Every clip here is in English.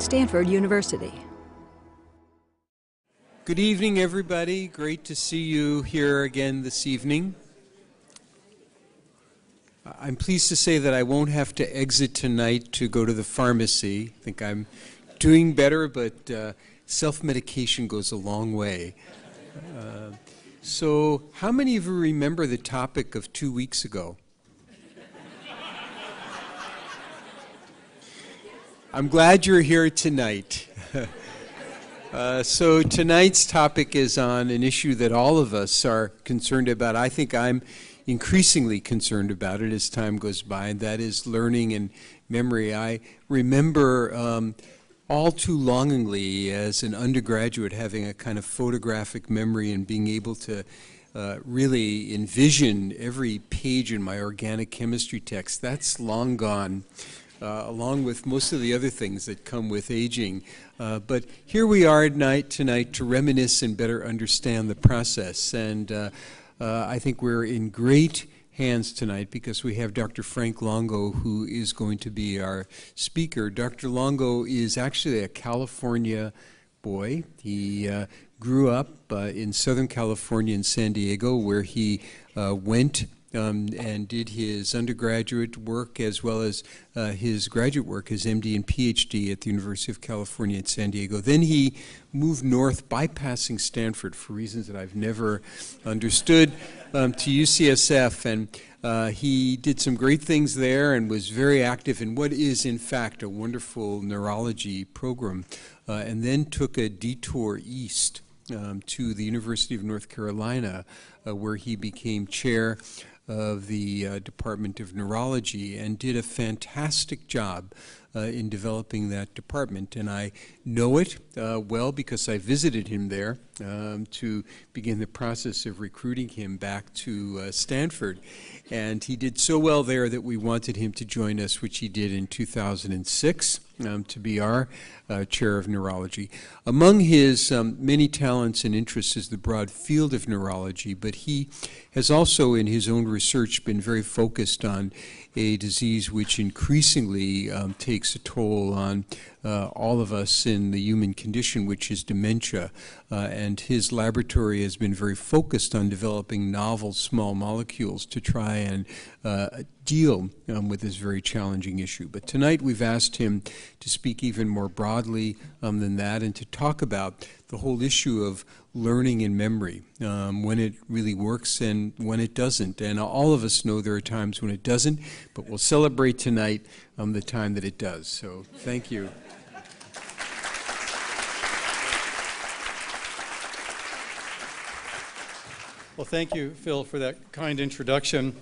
Stanford University. Good evening, everybody. Great to see you here again this evening. I'm pleased to say that I won't have to exit tonight to go to the pharmacy. I think I'm doing better, but self-medication goes a long way. So how many of you remember the topic of 2 weeks ago? I'm glad you're here tonight. So tonight's topic is on an issue that all of us are concerned about. I think I'm increasingly concerned about it as time goes by, and that is learning and memory. I remember all too longingly as an undergraduate having a kind of photographic memory and being able to really envision every page in my organic chemistry text. That's long gone. Along with most of the other things that come with aging. But here we are tonight to reminisce and better understand the process. And I think we're in great hands tonight because we have Dr. Frank Longo, who is going to be our speaker. Dr. Longo is actually a California boy. He grew up in Southern California in San Diego, where he went and did his undergraduate work as well as his graduate work, his MD and PhD at the University of California at San Diego. Then he moved north, bypassing Stanford for reasons that I've never understood, to UCSF, and he did some great things there and was very active in what is, in fact, a wonderful neurology program, and then took a detour east to the University of North Carolina, where he became chair of the Department of Neurology and did a fantastic job in developing that department. And I know it well because I visited him there to begin the process of recruiting him back to Stanford. And he did so well there that we wanted him to join us, which he did in 2006 to be our chair of neurology. Among his many talents and interests is the broad field of neurology, but he has also in his own research been very focused on a disease which increasingly takes a toll on all of us in the human condition, which is dementia. And his laboratory has been very focused on developing novel small molecules to try and deal with this very challenging issue. But tonight we've asked him to speak even more broadly than that and to talk about the whole issue of learning and memory, when it really works and when it doesn't. And all of us know there are times when it doesn't, but we'll celebrate tonight the time that it does. So thank you. Well, thank you, Phil, for that kind introduction.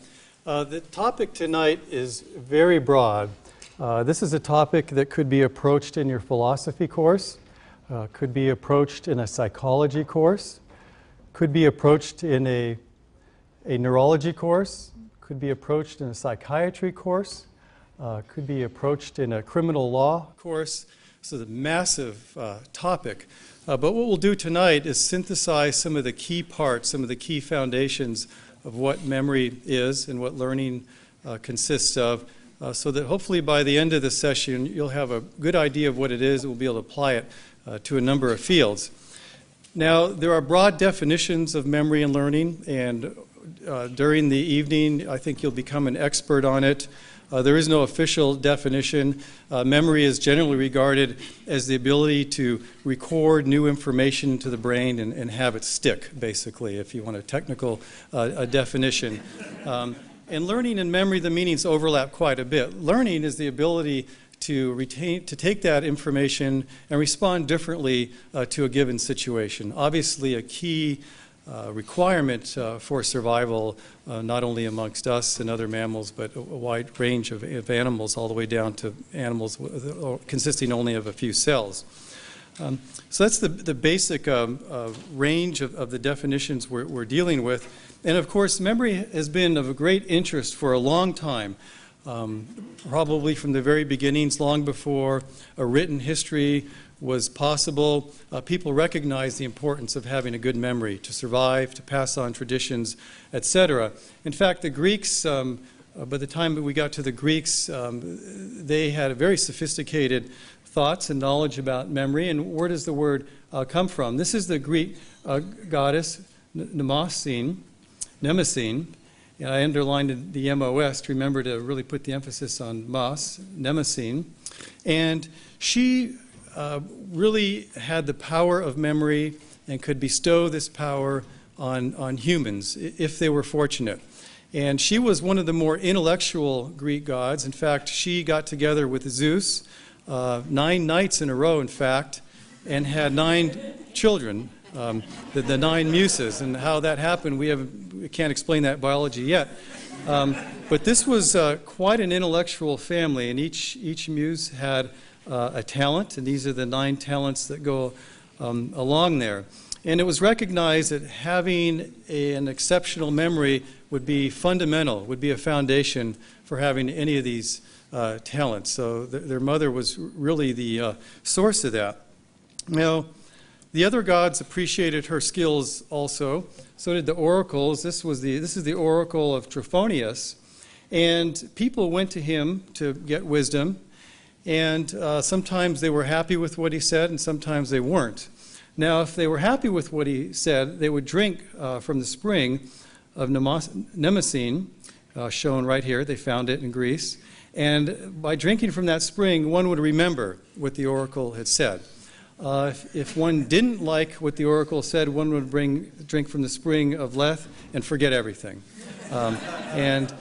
The topic tonight is very broad. This is a topic that could be approached in your philosophy course, could be approached in a psychology course, could be approached in a neurology course, could be approached in a psychiatry course, could be approached in a criminal law course. This is a massive topic. But what we'll do tonight is synthesize some of the key parts, some of the key foundations of what memory is and what learning consists of, so that hopefully by the end of the session you'll have a good idea of what it is and we'll be able to apply it to a number of fields. Now, there are broad definitions of memory and learning, and during the evening I think you'll become an expert on it. There is no official definition. Memory is generally regarded as the ability to record new information into the brain and have it stick, basically, if you want a technical definition. And learning and memory, the meanings overlap quite a bit. Learning is the ability to take that information and respond differently to a given situation. Obviously, a key requirement for survival, not only amongst us and other mammals, but a wide range of animals, all the way down to animals consisting only of a few cells. So that's the basic range of the definitions we're dealing with. And of course, memory has been of a great interest for a long time, probably from the very beginnings, long before a written history was possible. People recognized the importance of having a good memory to survive, to pass on traditions, etc. In fact, the Greeks, by the time we got to the Greeks, they had a very sophisticated thoughts and knowledge about memory. And where does the word come from? This is the Greek goddess Mnemosyne. And I underlined the M-O-S to remember to really put the emphasis on Mas, Mnemosyne. And she really had the power of memory and could bestow this power on humans if they were fortunate. And she was one of the more intellectual Greek gods. In fact, she got together with Zeus 9 nights in a row, in fact, and had 9 children, the 9 muses. And how that happened, we can't explain that biology yet. But this was quite an intellectual family, and each muse had a talent, and these are the 9 talents that go along there. And it was recognized that having an exceptional memory would be fundamental, would be a foundation for having any of these talents. So their mother was really the source of that. Now, the other gods appreciated her skills also. So did the oracles. This is the oracle of Trophonius. And people went to him to get wisdom. And sometimes they were happy with what he said, and sometimes they weren't. Now, if they were happy with what he said, they would drink from the spring of Mnemosyne, shown right here. They found it in Greece. And by drinking from that spring, one would remember what the oracle had said. If one didn't like what the oracle said, one would drink from the spring of Lethe and forget everything. And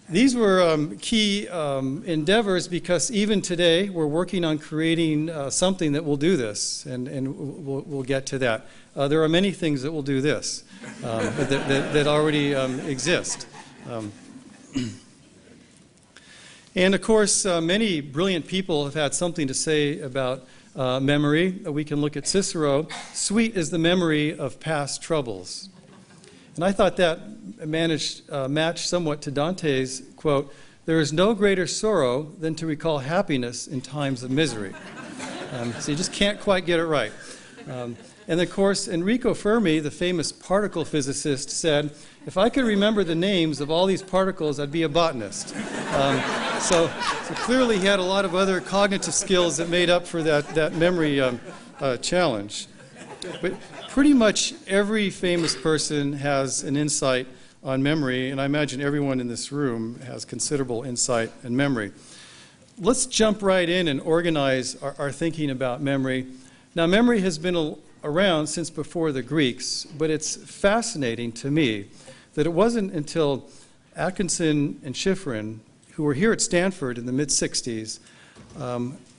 these were key endeavors, because even today we're working on creating something that will do this, and we'll get to that. There are many things that will do this that already exist. And of course, many brilliant people have had something to say about memory. We can look at Cicero. Sweet is the memory of past troubles. And I thought that matched somewhat to Dante's quote, "There is no greater sorrow than to recall happiness in times of misery." So you just can't quite get it right. And of course, Enrico Fermi, the famous particle physicist, said, "If I could remember the names of all these particles, I'd be a botanist." So clearly he had a lot of other cognitive skills that made up for that memory challenge. But pretty much every famous person has an insight on memory, and I imagine everyone in this room has considerable insight and memory. Let's jump right in and organize our thinking about memory. Now, memory has been around since before the Greeks, but it's fascinating to me that it wasn't until Atkinson and Shiffrin, who were here at Stanford in the mid-60s,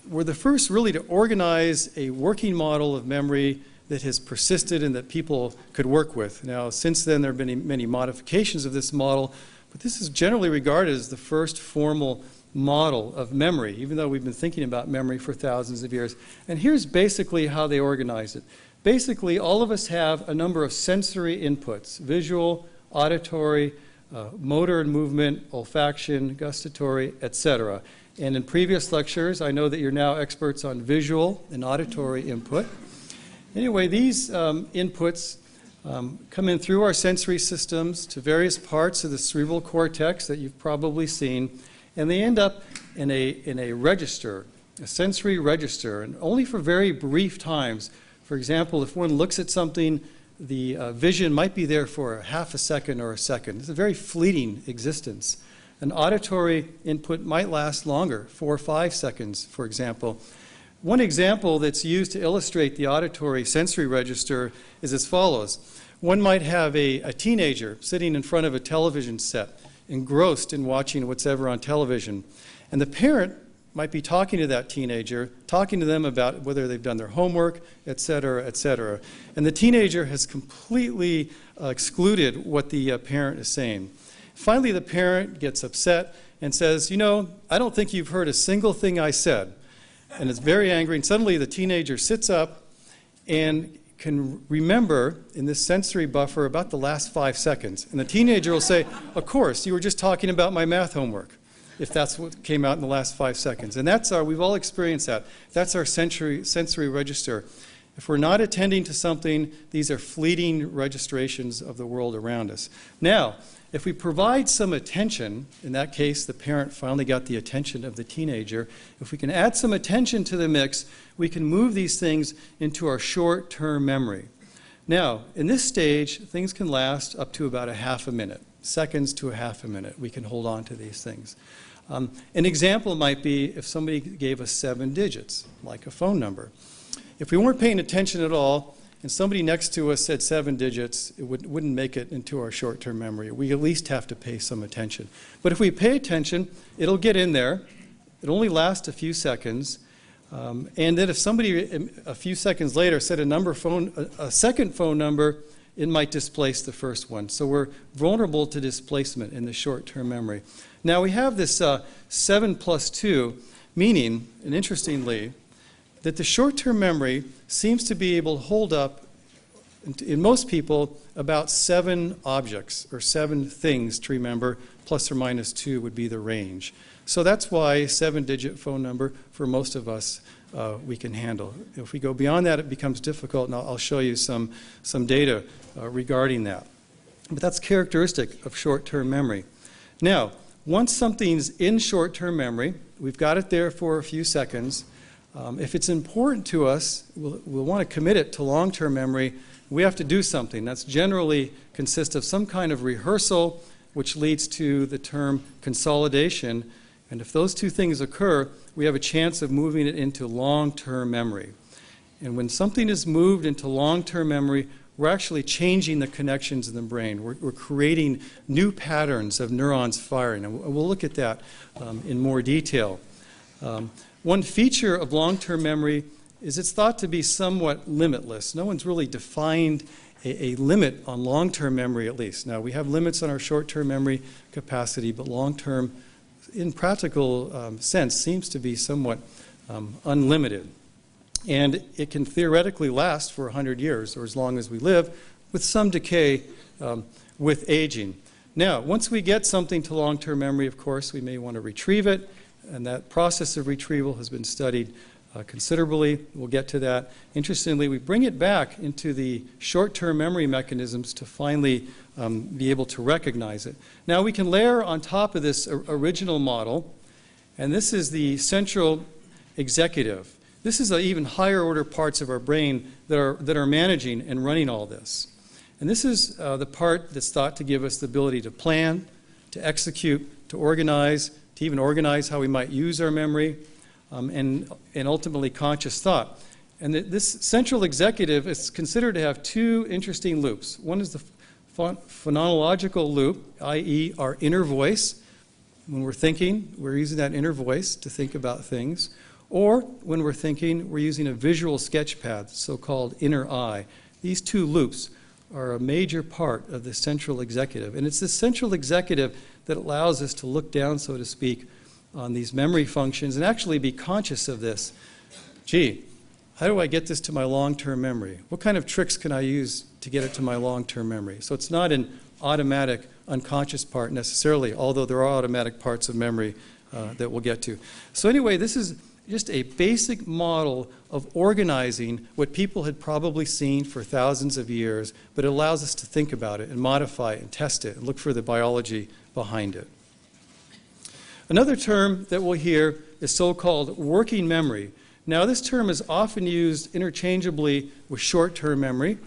were the first really to organize a working model of memory that has persisted and that people could work with. Now, since then, there have been many modifications of this model, but this is generally regarded as the first formal model of memory, even though we've been thinking about memory for thousands of years. And here's basically how they organize it. Basically, all of us have a number of sensory inputs: visual, auditory, motor and movement, olfaction, gustatory, etc. And in previous lectures, I know that you're now experts on visual and auditory input. Anyway, these inputs come in through our sensory systems to various parts of the cerebral cortex that you've probably seen, and they end up in a register, a sensory register, and only for very brief times. For example, if one looks at something, the vision might be there for half a second or a second. It's a very fleeting existence. An auditory input might last longer, 4 or 5 seconds, for example. One example that's used to illustrate the auditory sensory register is as follows. One might have a teenager sitting in front of a television set, engrossed in watching what's ever on television. And the parent might be talking to that teenager, talking to them about whether they've done their homework, et cetera, et cetera. And the teenager has completely excluded what the parent is saying. Finally, the parent gets upset and says, "You know, I don't think you've heard a single thing I said." And is very angry, and suddenly the teenager sits up and can remember in this sensory buffer about the last 5 seconds. And the teenager will say, "Of course, you were just talking about my math homework," if that's what came out in the last 5 seconds. And we've all experienced that. That's our sensory register. If we're not attending to something, these are fleeting registrations of the world around us. Now, If we provide some attention, in that case, the parent finally got the attention of the teenager. If we can add some attention to the mix, we can move these things into our short-term memory. Now, in this stage, things can last up to about a half a minute, seconds to a half a minute. We can hold on to these things. An example might be if somebody gave us 7 digits, like a phone number. If we weren't paying attention at all, and somebody next to us said 7 digits, it wouldn't make it into our short-term memory. We at least have to pay some attention. But if we pay attention, it'll get in there. It'll only last a few seconds. And then if somebody a few seconds later said a second phone number, it might displace the first one. So we're vulnerable to displacement in the short-term memory. Now we have this 7 plus 2, meaning, and interestingly, that the short-term memory seems to be able to hold up, in most people, about 7 objects or 7 things to remember, plus or minus 2 would be the range. So that's why 7-digit phone number, for most of us, we can handle. If we go beyond that, it becomes difficult, and I'll show you some data regarding that. But that's characteristic of short-term memory. Now, once something's in short-term memory, we've got it there for a few seconds. If it's important to us, we'll want to commit it to long-term memory. We have to do something. That's generally consists of some kind of rehearsal, which leads to the term consolidation. And if those two things occur, we have a chance of moving it into long-term memory. And when something is moved into long-term memory, we're actually changing the connections in the brain. We're creating new patterns of neurons firing. And we'll look at that in more detail. One feature of long-term memory is it's thought to be somewhat limitless. No one's really defined a limit on long-term memory, at least. Now, we have limits on our short-term memory capacity, but long-term, in practical sense, seems to be somewhat unlimited. And it can theoretically last for 100 years, or as long as we live, with some decay with aging. Now, once we get something to long-term memory, of course, we may want to retrieve it. And that process of retrieval has been studied considerably. We'll get to that. Interestingly, we bring it back into the short-term memory mechanisms to finally be able to recognize it. Now, we can layer on top of this original model, and this is the central executive. This is even higher order parts of our brain that are managing and running all this. And this is the part that's thought to give us the ability to plan, to execute, to organize, to even organize how we might use our memory, and ultimately conscious thought. And this central executive is considered to have 2 interesting loops. One is the phonological loop, i.e. our inner voice. When we're thinking, we're using that inner voice to think about things. Or when we're thinking, we're using a visual sketch pad, so-called inner eye. These 2 loops are a major part of the central executive. And it's this central executive that allows us to look down, so to speak, on these memory functions and actually be conscious of this. Gee, how do I get this to my long-term memory? What kind of tricks can I use to get it to my long-term memory? So it's not an automatic, unconscious part necessarily, although there are automatic parts of memory that we'll get to. So anyway, this is just a basic model of organizing what people had probably seen for thousands of years, but it allows us to think about it and modify it and test it and look for the biology behind it. Another term that we'll hear is so-called working memory. Now, this term is often used interchangeably with short-term memory,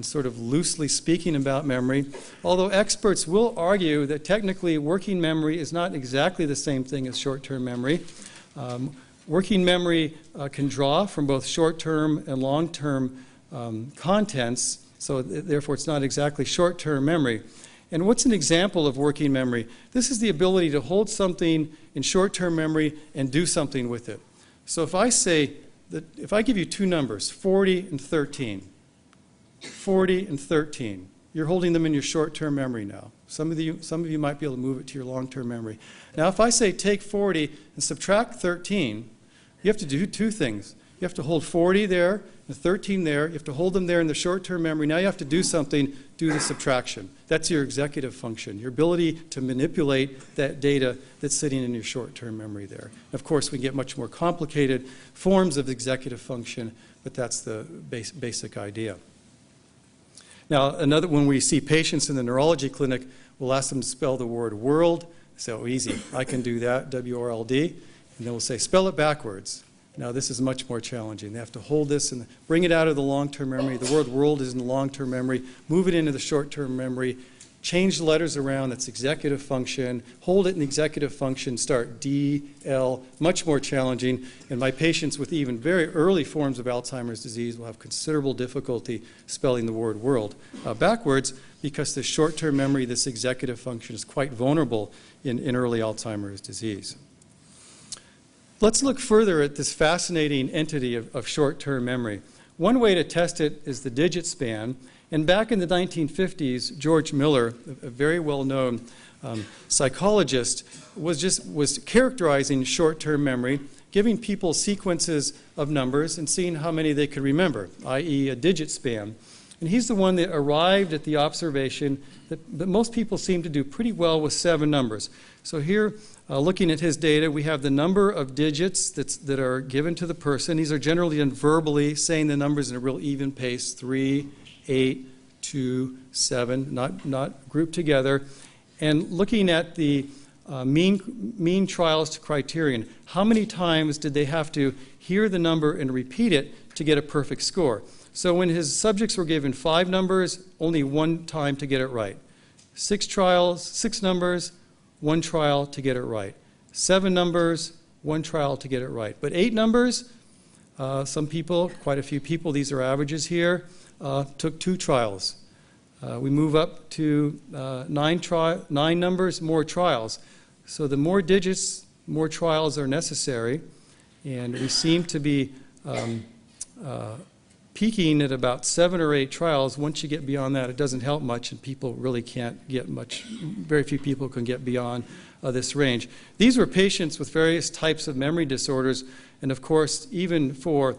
sort of loosely speaking about memory, although experts will argue that technically working memory is not exactly the same thing as short-term memory. Working memory can draw from both short-term and long-term contents, so therefore it's not exactly short-term memory. And what's an example of working memory? This is the ability to hold something in short-term memory and do something with it. So if I say that, if I give you 2 numbers, 40 and 13, 40 and 13, you're holding them in your short-term memory now. Some of you might be able to move it to your long-term memory. Now, if I say take 40 and subtract 13, you have to do 2 things. You have to hold 40 there and 13 there. You have to hold them there in the short-term memory. Now you have to do something, do the subtraction. That's your executive function, your ability to manipulate that data that's sitting in your short-term memory there. Of course, we get much more complicated forms of executive function, but that's the basic idea. Now, when we see patients in the neurology clinic, We'll ask them to spell the word world. So easy, I can do that, W-R-L-D. And then we'll say, spell it backwards. Now this is much more challenging. They have to hold this and bring it out of the long-term memory. The word world is in the long-term memory. Move it into the short-term memory. Change the letters around. That's executive function. Hold it in the executive function. Start D, L. Much more challenging. And my patients with even very early forms of Alzheimer's disease will have considerable difficulty spelling the word world backwards because the short-term memory, this executive function, is quite vulnerable in early Alzheimer's disease. Let's look further at this fascinating entity of short-term memory. One way to test it is the digit span. And back in the 1950s, George Miller, a very well-known psychologist, was characterizing short-term memory, giving people sequences of numbers and seeing how many they could remember, i.e. a digit span. And he's the one that arrived at the observation that most people seem to do pretty well with 7 numbers. So here, looking at his data, we have the number of digits that are given to the person. These are generally done verbally, saying the numbers in a real even pace, 3, 8, 2, 7, not grouped together. And looking at the mean trials to criterion, how many times did they have to hear the number and repeat it to get a perfect score? So when his subjects were given 5 numbers, only 1 time to get it right. 6 trials, 6 numbers, 1 trial to get it right. 7 numbers, 1 trial to get it right. But 8 numbers, some people, quite a few people, these are averages here, took 2 trials. We move up to 9 numbers, more trials. So the more digits, more trials are necessary. And we seem to be peaking at about 7 or 8 trials. Once you get beyond that, it doesn't help much, and people really can't get much. Very few people can get beyond this range. These were patients with various types of memory disorders, and of course, even for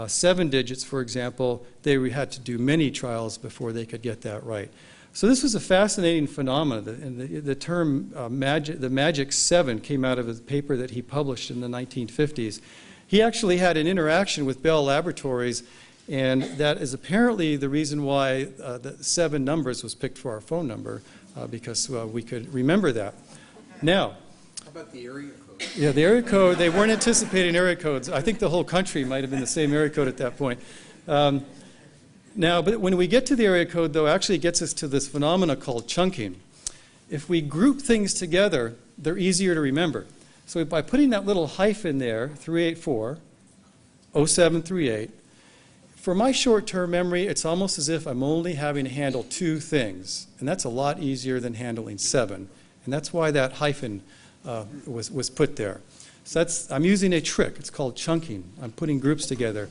7 digits, for example, they had to do many trials before they could get that right. So this was a fascinating phenomenon, and the term the magic 7 came out of a paper that he published in the 1950s. He actually had an interaction with Bell Laboratories, and that is apparently the reason why the 7 numbers was picked for our phone number, because we could remember that. Now, how about the area code? Yeah, the area code, they weren't anticipating area codes. I think the whole country might have been the same area code at that point. Now, but when we get to the area code, though, actually it gets us to this phenomena called chunking. If we group things together, they're easier to remember. So by putting that little hyphen there, 384, 0738, for my short-term memory, it's almost as if I'm only having to handle 2 things. And that's a lot easier than handling 7. And that's why that hyphen was put there. So I'm using a trick. It's called chunking. I'm putting groups together.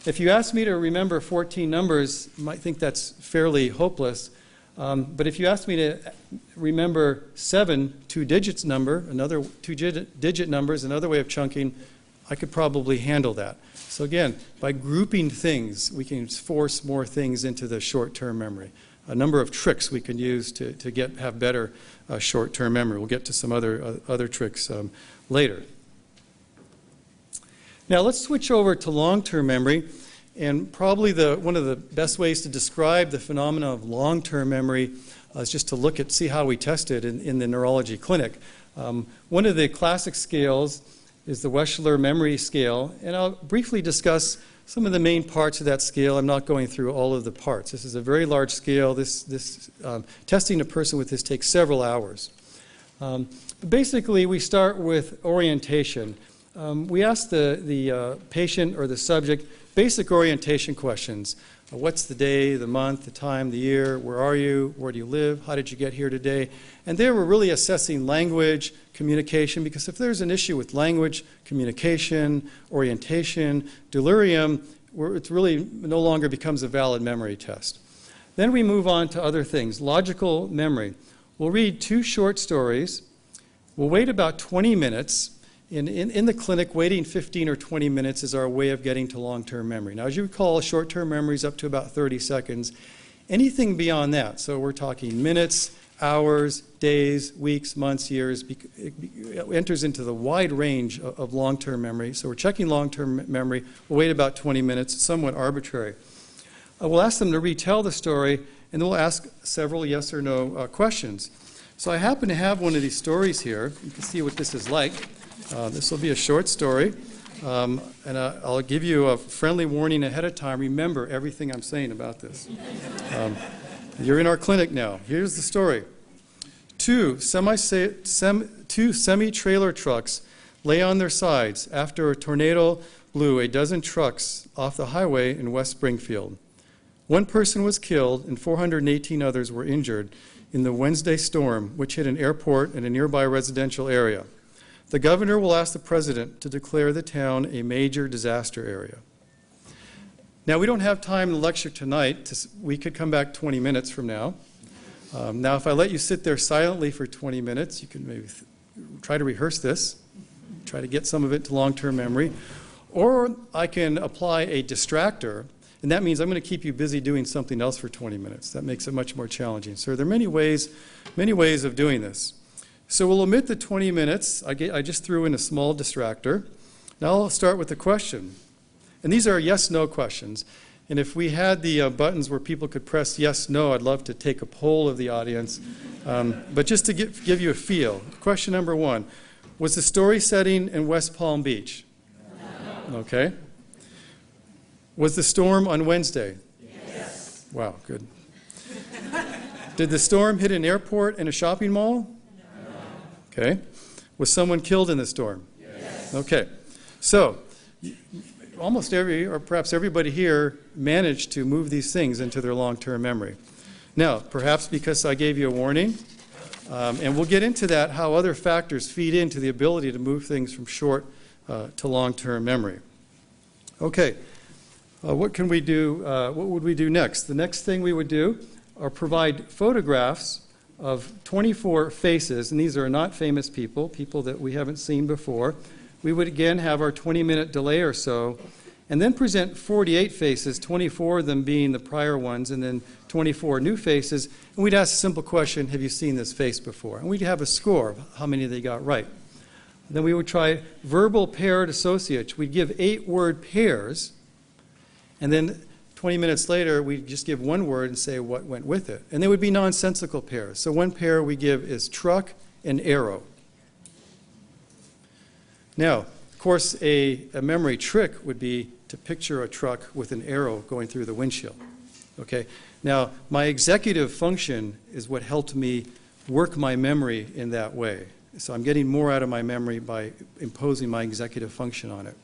If you ask me to remember 14 numbers, you might think that's fairly hopeless. But if you ask me to remember 7 2-digit number, another 2-digit numbers, another way of chunking, I could probably handle that. So again, by grouping things, we can force more things into the short-term memory. A number of tricks we can use to have better short-term memory. We'll get to some other tricks later. Now let's switch over to long-term memory, and probably one of the best ways to describe the phenomena of long-term memory is just to see how we test it in the neurology clinic. One of the classic scales is the Wechsler memory scale, and I'll briefly discuss some of the main parts of that scale. I'm not going through all of the parts. This is a very large scale. Testing a person with this takes several hours. But basically, we start with orientation. We ask the patient or the subject basic orientation questions. What's the day, the month, the time, the year? Where are you? Where do you live? How did you get here today? And there we're really assessing language, communication, because if there's an issue with language, communication, orientation, delirium, it really no longer becomes a valid memory test. Then we move on to other things. Logical memory. We'll read 2 short stories. We'll wait about 20 minutes. In the clinic, waiting 15 or 20 minutes is our way of getting to long-term memory. Now, as you recall, short-term memory is up to about 30 seconds. Anything beyond that, so we're talking minutes, hours, days, weeks, months, years, it enters into the wide range of long-term memory. So we're checking long-term memory. We'll wait about 20 minutes. It's somewhat arbitrary. We'll ask them to retell the story, and then we'll ask several yes or no questions. So I happen to have one of these stories here. You can see what this is like. This will be a short story. And I'll give you a friendly warning ahead of time. Remember everything I'm saying about this. You're in our clinic now. Here's the story. Two semi-trailer trucks lay on their sides after a tornado blew a dozen trucks off the highway in West Springfield. One person was killed and 418 others were injured in the Wednesday storm, which hit an airport and a nearby residential area. The governor will ask the president to declare the town a major disaster area. Now, we don't have time in the lecture tonight. We could come back 20 minutes from now. Now, if I let you sit there silently for 20 minutes, you can maybe try to rehearse this, try to get some of it to long-term memory. Or I can apply a distractor, and that means I'm going to keep you busy doing something else for 20 minutes. That makes it much more challenging. So there are many ways of doing this. So we'll omit the 20 minutes. I just threw in a small distractor. Now I'll start with the question. And these are yes-no questions. And if we had the buttons where people could press yes, no, I'd love to take a poll of the audience. But just to give you a feel, question number one, was the story setting in West Palm Beach? No. Okay. Was the storm on Wednesday? Yes. Wow, good. Did the storm hit an airport and a shopping mall? No. Okay. Was someone killed in the storm? Yes. Okay. So, almost or perhaps everybody here managed to move these things into their long-term memory. Now, perhaps because I gave you a warning, and we'll get into that, how other factors feed into the ability to move things from short to long-term memory. Okay, what can we do? What would we do next? The next thing we would do are provide photographs of 24 faces, and these are not famous people, people that we haven't seen before. We would again have our 20-minute delay or so, and then present 48 faces, 24 of them being the prior ones, and then 24 new faces. And we'd ask a simple question, have you seen this face before? And we'd have a score of how many they got right. Then we would try verbal paired associates. We'd give 8-word pairs, and then 20 minutes later, we'd just give one word and say what went with it. And they would be nonsensical pairs. So one pair we give is truck and arrow. Now, of course, a memory trick would be to picture a truck with an arrow going through the windshield. Okay? Now, my executive function is what helped me work my memory in that way. So I'm getting more out of my memory by imposing my executive function on it.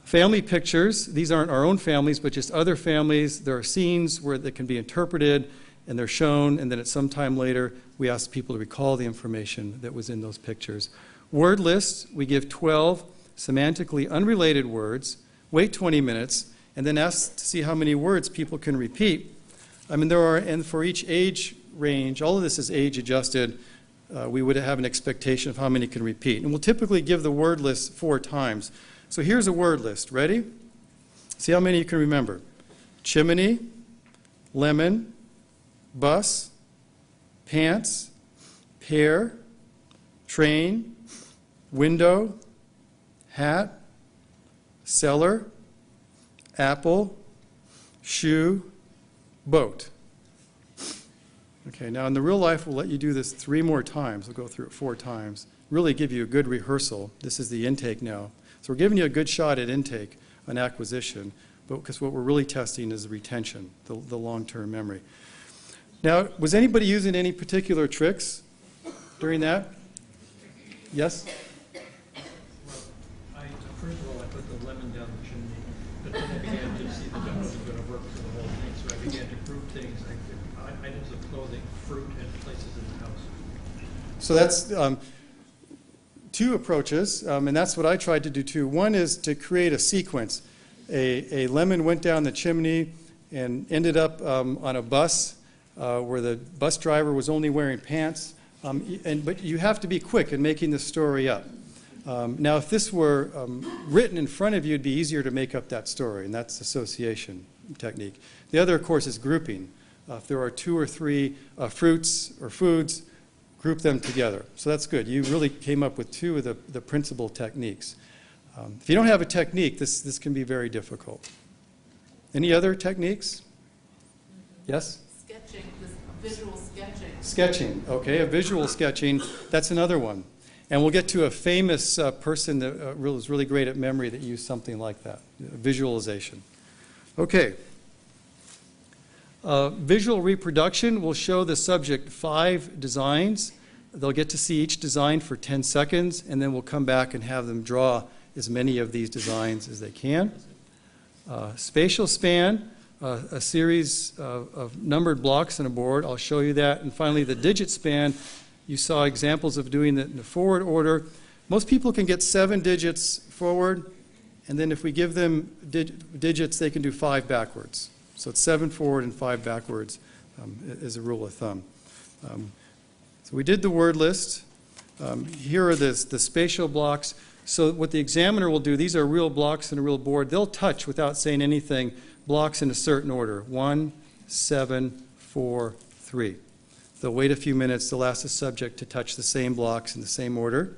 Family pictures, these aren't our own families, but just other families. There are scenes where they can be interpreted, and they're shown, and then at some time later, we ask people to recall the information that was in those pictures. Word lists, we give 12 semantically unrelated words, wait 20 minutes, and then ask to see how many words people can repeat. I mean, there are, and for each age range, all of this is age adjusted, we would have an expectation of how many can repeat. And we'll typically give the word list 4 times. So here's a word list. Ready? See how many you can remember. Chimney, lemon, bus, pants, pear, train, window, hat, cellar, apple, shoe, boat. Okay, now in the real life, we'll let you do this 3 more times. We'll go through it 4 times. Really give you a good rehearsal. This is the intake now. So we're giving you a good shot at intake on acquisition, but because what we're really testing is the retention, the long-term memory. Now, was anybody using any particular tricks during that? Yes? First of all, I put the lemon down the chimney, but then I began to see that that wasn't going to work for the whole thing, so I began to group things, items of clothing, fruit, and places in the house. So that's 2 approaches, and that's what I tried to do too. One is to create a sequence. A lemon went down the chimney and ended up on a bus where the bus driver was only wearing pants, but you have to be quick in making the story up. Now, if this were written in front of you, it'd be easier to make up that story, and that's association technique. The other, of course, is grouping. If there are 2 or 3 fruits or foods, group them together. So that's good. You really came up with 2 of the principal techniques. If you don't have a technique, this can be very difficult. Any other techniques? Yes? Sketching. Visual sketching. Sketching, okay, a visual sketching, that's another one. And we'll get to a famous person that was really great at memory that used something like that, visualization. Okay. Visual reproduction will show the subject 5 designs. They'll get to see each design for 10 seconds, and then we'll come back and have them draw as many of these designs as they can. Spatial span, a series of numbered blocks on a board. I'll show you that. And finally, the digit span. You saw examples of doing it in the forward order. Most people can get 7 digits forward, and then if we give them digits, they can do 5 backwards. So it's 7 forward and 5 backwards as a rule of thumb. So we did the word list. Here are the spatial blocks. So what the examiner will do, these are real blocks in a real board. They'll touch without saying anything blocks in a certain order. 1, 7, 4, 3. They'll wait a few minutes. They'll ask the subject to touch the same blocks in the same order.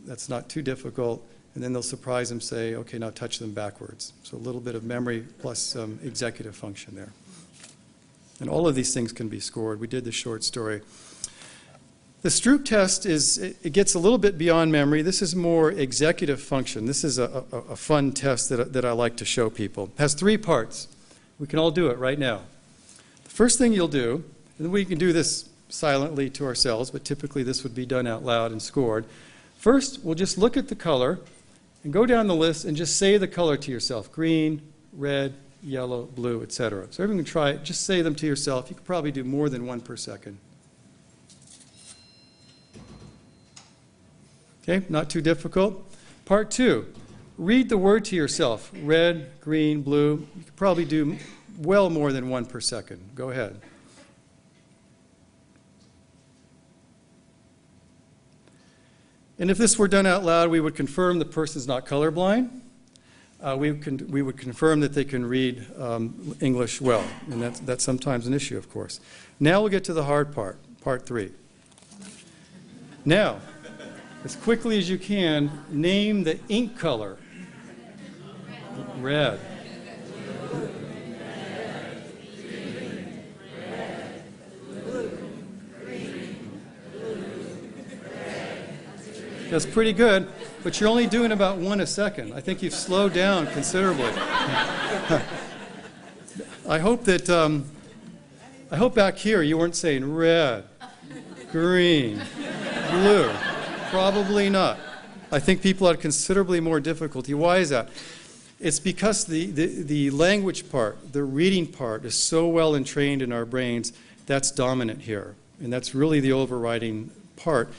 That's not too difficult. And then they'll surprise them, say, okay, now touch them backwards. So a little bit of memory plus some executive function there. And all of these things can be scored. We did the short story. The Stroop test it gets a little bit beyond memory. This is more executive function. This is a fun test that I like to show people. It has 3 parts. We can all do it right now. The first thing you'll do, and we can do this silently to ourselves, but typically this would be done out loud and scored. First, we'll just look at the color and go down the list and just say the color to yourself. Green, red, yellow, blue, etc. So everyone can try it. Just say them to yourself. You could probably do more than 1 per second. Okay, not too difficult. Part 2, read the word to yourself. Red, green, blue. You could probably do well more than 1 per second. Go ahead. And if this were done out loud, we would confirm the person's not colorblind. We would confirm that they can read English well, and that's sometimes an issue, of course. Now we'll get to the hard part, part 3. Now, as quickly as you can, name the ink color. Red. That's pretty good, but you're only doing about 1 a second. I think you've slowed down considerably. I hope back here you weren't saying red, green, blue. Probably not. I think people had considerably more difficulty. Why is that? It's because the language part, the reading part, is so well entrained in our brains, that's dominant here. And that's really the overriding part.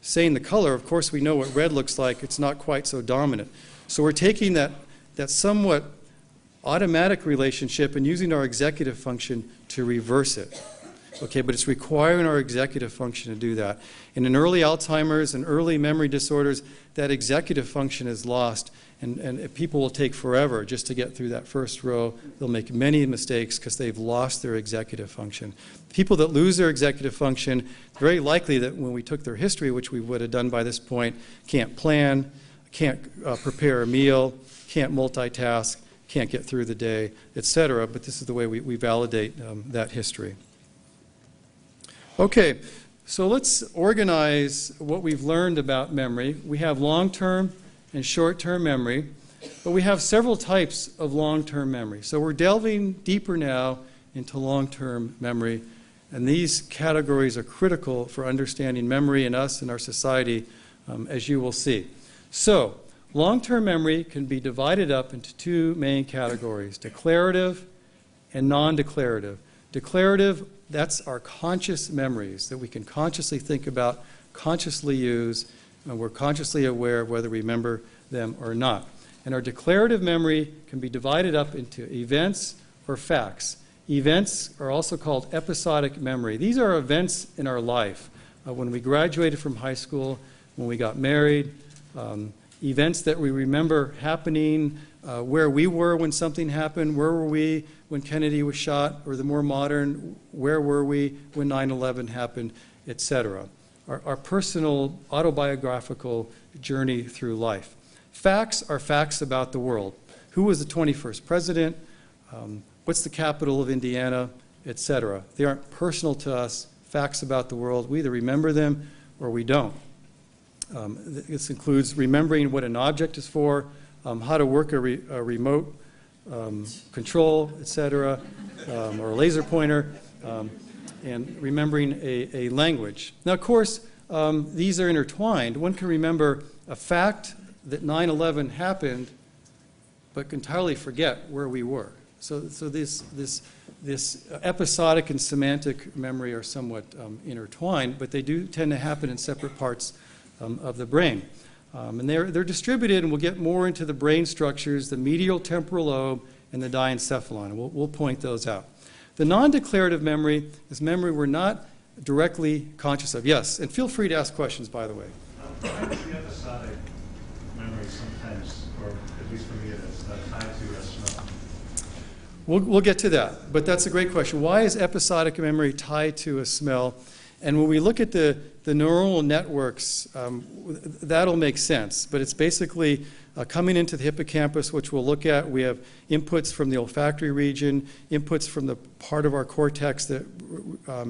Saying the color, of course, we know what red looks like. It's not quite so dominant. So we're taking that somewhat automatic relationship and using our executive function to reverse it. Okay, but it's requiring our executive function to do that. And in early Alzheimer's and early memory disorders, that executive function is lost, and people will take forever just to get through that first row. They'll make many mistakes because they've lost their executive function. People that lose their executive function, it's very likely that when we took their history, which we would have done by this point, can't plan, can't prepare a meal, can't multitask, can't get through the day, etc. But this is the way we validate that history. Okay, so let's organize what we've learned about memory. We have long-term and short-term memory, but we have several types of long-term memory. So we're delving deeper now into long-term memory, and these categories are critical for understanding memory in us and our society, as you will see. So long-term memory can be divided up into 2 main categories, declarative and non-declarative. Declarative, that's our conscious memories that we can consciously think about, consciously use, and we're consciously aware of whether we remember them or not. And our declarative memory can be divided up into events or facts. Events are also called episodic memory. These are events in our life. When we graduated from high school, when we got married, events that we remember happening, where we were when something happened, where were we when Kennedy was shot, or the more modern, where were we when 9/11 happened, etc. Our personal autobiographical journey through life. Facts are facts about the world. Who was the 21st president? What's the capital of Indiana? etc. They aren't personal to us, facts about the world. We either remember them or we don't. This includes remembering what an object is for, how to work a remote control, etc., or a laser pointer, and remembering a language. Now, of course, these are intertwined. One can remember a fact that 9/11 happened, but can entirely forget where we were. So this episodic and semantic memory are somewhat intertwined, but they do tend to happen in separate parts of the brain. And they're distributed, and we'll get more into the brain structures, the medial temporal lobe and the diencephalon. We'll point those out. The non-declarative memory is memory we're not directly conscious of. Yes, and feel free to ask questions, by the way. Why is the episodic memory sometimes, or at least for me it is, tied to a smell? We'll get to that, but that's a great question. Why is episodic memory tied to a smell? And when we look at the neuronal networks, that'll make sense. But it's basically coming into the hippocampus, which we'll look at. We have inputs from the olfactory region, inputs from the part of our cortex that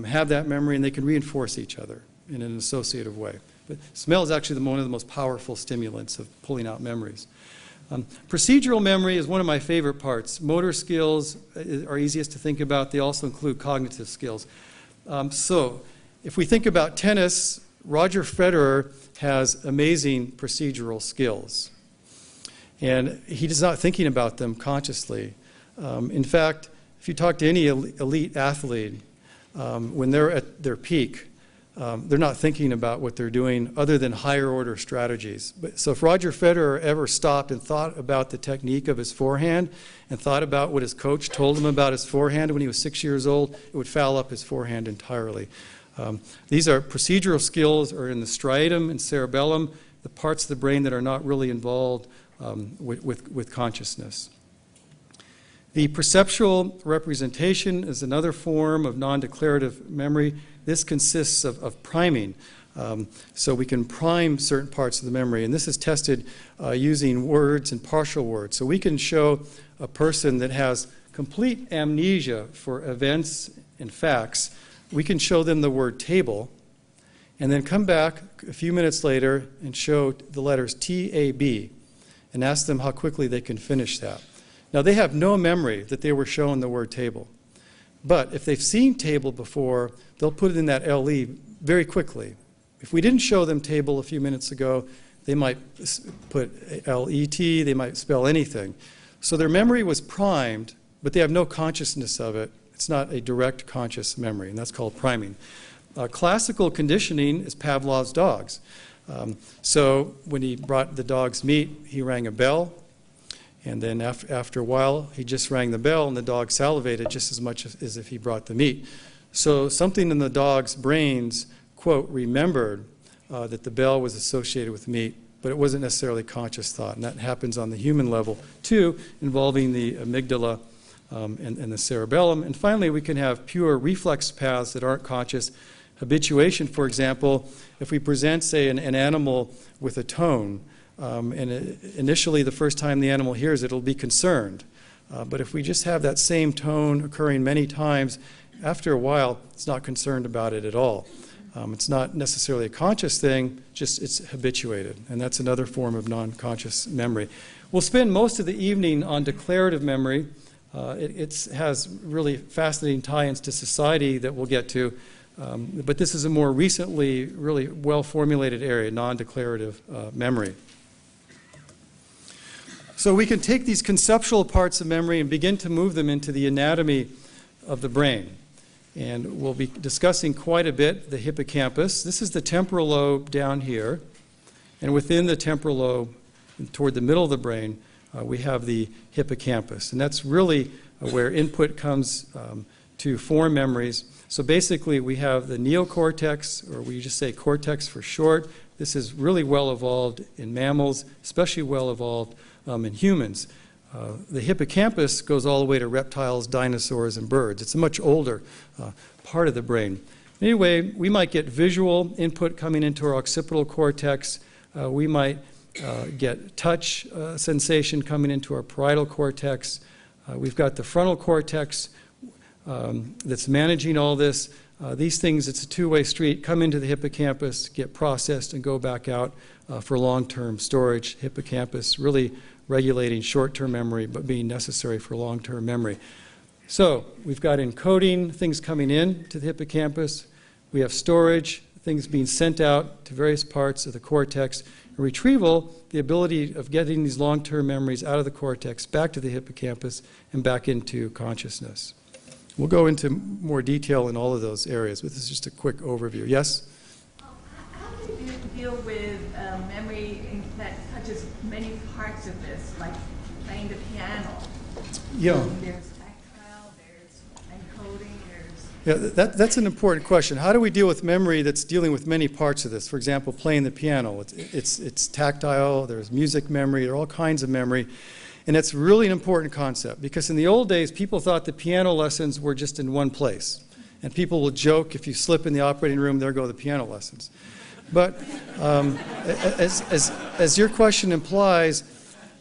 have that memory, and they can reinforce each other in an associative way. But smell is actually one of the most powerful stimulants of pulling out memories. Procedural memory is one of my favorite parts. Motor skills are easiest to think about. They also include cognitive skills. So if we think about tennis, Roger Federer has amazing procedural skills. And he's not thinking about them consciously. In fact, if you talk to any elite athlete, when they're at their peak, they're not thinking about what they're doing other than higher order strategies. So if Roger Federer ever stopped and thought about the technique of his forehand and thought about what his coach told him about his forehand when he was 6 years old, it would foul up his forehand entirely. These are procedural skills are in the striatum and cerebellum, the parts of the brain that are not really involved with consciousness. The perceptual representation is another form of non-declarative memory. This consists of priming. So we can prime certain parts of the memory. And this is tested using words and partial words. So we can show a person that has complete amnesia for events and facts. We can show them the word table and then come back a few minutes later and show the letters T-A-B and ask them how quickly they can finish that. Now, they have no memory that they were shown the word table. But if they've seen table before, they'll put it in that LE very quickly. If we didn't show them table a few minutes ago, they might put L-E-T, they might spell anything. So their memory was primed, but they have no consciousness of it. It's not a direct conscious memory, and that's called priming. Classical conditioning is Pavlov's dogs. So when he brought the dogs meat, he rang a bell, and then after a while, he just rang the bell, and the dog salivated just as much as if he brought the meat. So something in the dog's brains, quote, remembered that the bell was associated with meat, but it wasn't necessarily conscious thought, and that happens on the human level, too, involving the amygdala and the cerebellum. And finally, we can have pure reflex paths that aren't conscious. Habituation, for example, if we present, say, an animal with a tone, initially the first time the animal hears it, it'll be concerned. But if we just have that same tone occurring many times, after a while, it's not concerned about it at all. It's not necessarily a conscious thing, just it's habituated. And that's another form of non-conscious memory. We'll spend most of the evening on declarative memory. It has really fascinating tie-ins to society that we'll get to. But this is a more recently, really well-formulated area, non-declarative memory. So we can take these conceptual parts of memory and begin to move them into the anatomy of the brain. And we'll be discussing quite a bit the hippocampus. This is the temporal lobe down here. And within the temporal lobe, toward the middle of the brain, we have the hippocampus. And that's really where input comes to form memories. So basically, we have the neocortex, or we just say cortex for short. This is really well evolved in mammals, especially well evolved in humans. The hippocampus goes all the way to reptiles, dinosaurs, and birds. It's a much older part of the brain. Anyway, we might get visual input coming into our occipital cortex. We might get touch sensation coming into our parietal cortex. We've got the frontal cortex that's managing all this. These things, it's a two-way street, come into the hippocampus, get processed, and go back out for long-term storage. Hippocampus really regulating short-term memory, but being necessary for long-term memory. So we've got encoding, things coming in to the hippocampus. We have storage, things being sent out to various parts of the cortex. And retrieval, the ability of getting these long-term memories out of the cortex, back to the hippocampus, and back into consciousness. We'll go into more detail in all of those areas, but this is just a quick overview. Yes? How do you deal with memory that touches many parts of this, like playing the piano? Yeah. There's tactile, there's encoding, there's... Yeah, that's an important question. How do we deal with memory that's dealing with many parts of this? For example, playing the piano. It's tactile, there's music memory, there are all kinds of memory. And it's really an important concept because in the old days, people thought the piano lessons were just in one place. And people will joke, if you slip in the operating room, there go the piano lessons. But as your question implies,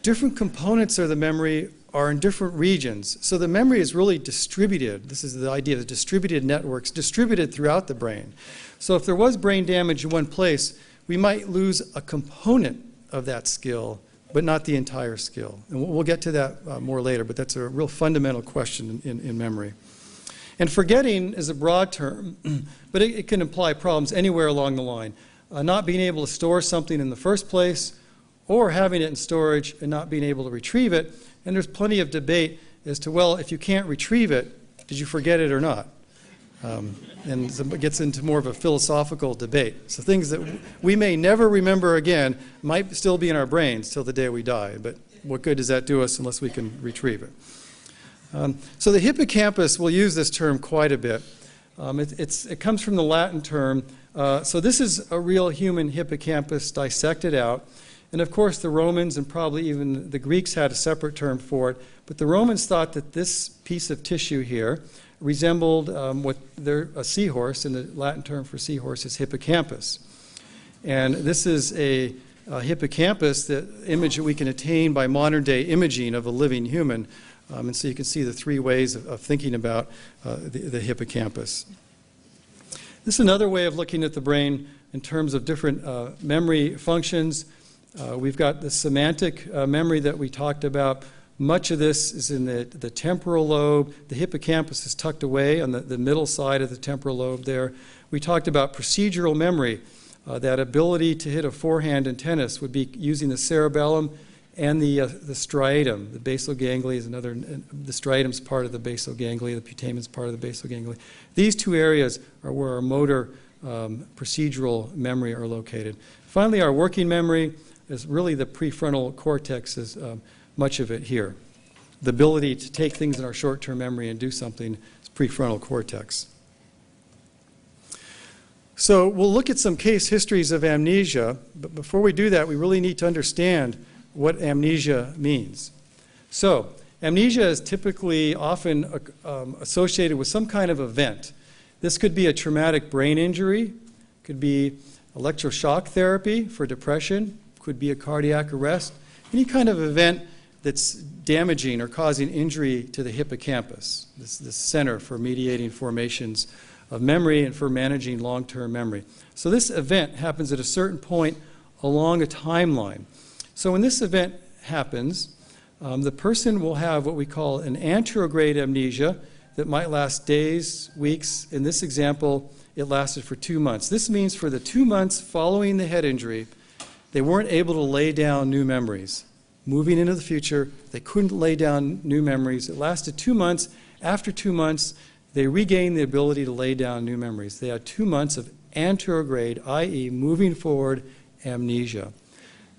different components of the memory are in different regions. So the memory is really distributed. This is the idea of distributed networks, distributed throughout the brain. So if there was brain damage in one place, we might lose a component of that skill, but not the entire skill. And we'll get to that more later, but that's a real fundamental question in memory. And forgetting is a broad term, but it can imply problems anywhere along the line. Not being able to store something in the first place, or having it in storage and not being able to retrieve it. And there's plenty of debate as to, well, if you can't retrieve it, did you forget it or not? And so it gets into more of a philosophical debate. So things that we may never remember again might still be in our brains till the day we die, but what good does that do us unless we can retrieve it? So the hippocampus, we'll use this term quite a bit. It comes from the Latin term. So this is a real human hippocampus dissected out. And of course the Romans and probably even the Greeks had a separate term for it, but the Romans thought that this piece of tissue here resembled a seahorse, and the Latin term for seahorse is hippocampus. And this is a hippocampus, the image that we can attain by modern day imaging of a living human. And so you can see the three ways of thinking about the hippocampus. This is another way of looking at the brain in terms of different memory functions. We've got the semantic memory that we talked about. Much of this is in the temporal lobe. The hippocampus is tucked away on the middle side of the temporal lobe there. We talked about procedural memory. That ability to hit a forehand in tennis would be using the cerebellum and the striatum. The basal ganglia is another, the striatum is part of the basal ganglia, the putamen is part of the basal ganglia. These two areas are where our motor procedural memory are located. Finally, our working memory is really the prefrontal cortex, is much of it here. The ability to take things in our short-term memory and do something is prefrontal cortex. So we'll look at some case histories of amnesia, but before we do that, we really need to understand what amnesia means. So amnesia is typically often associated with some kind of event. This could be a traumatic brain injury, could be electroshock therapy for depression, could be a cardiac arrest, any kind of event that's damaging or causing injury to the hippocampus, this center for mediating formations of memory and for managing long-term memory. So this event happens at a certain point along a timeline. So when this event happens, the person will have what we call an anterograde amnesia that might last days, weeks. In this example, it lasted for 2 months. This means for the 2 months following the head injury, they weren't able to lay down new memories. Moving into the future, they couldn't lay down new memories. It lasted 2 months. After 2 months, they regained the ability to lay down new memories. They had 2 months of anterograde, i.e. moving forward amnesia.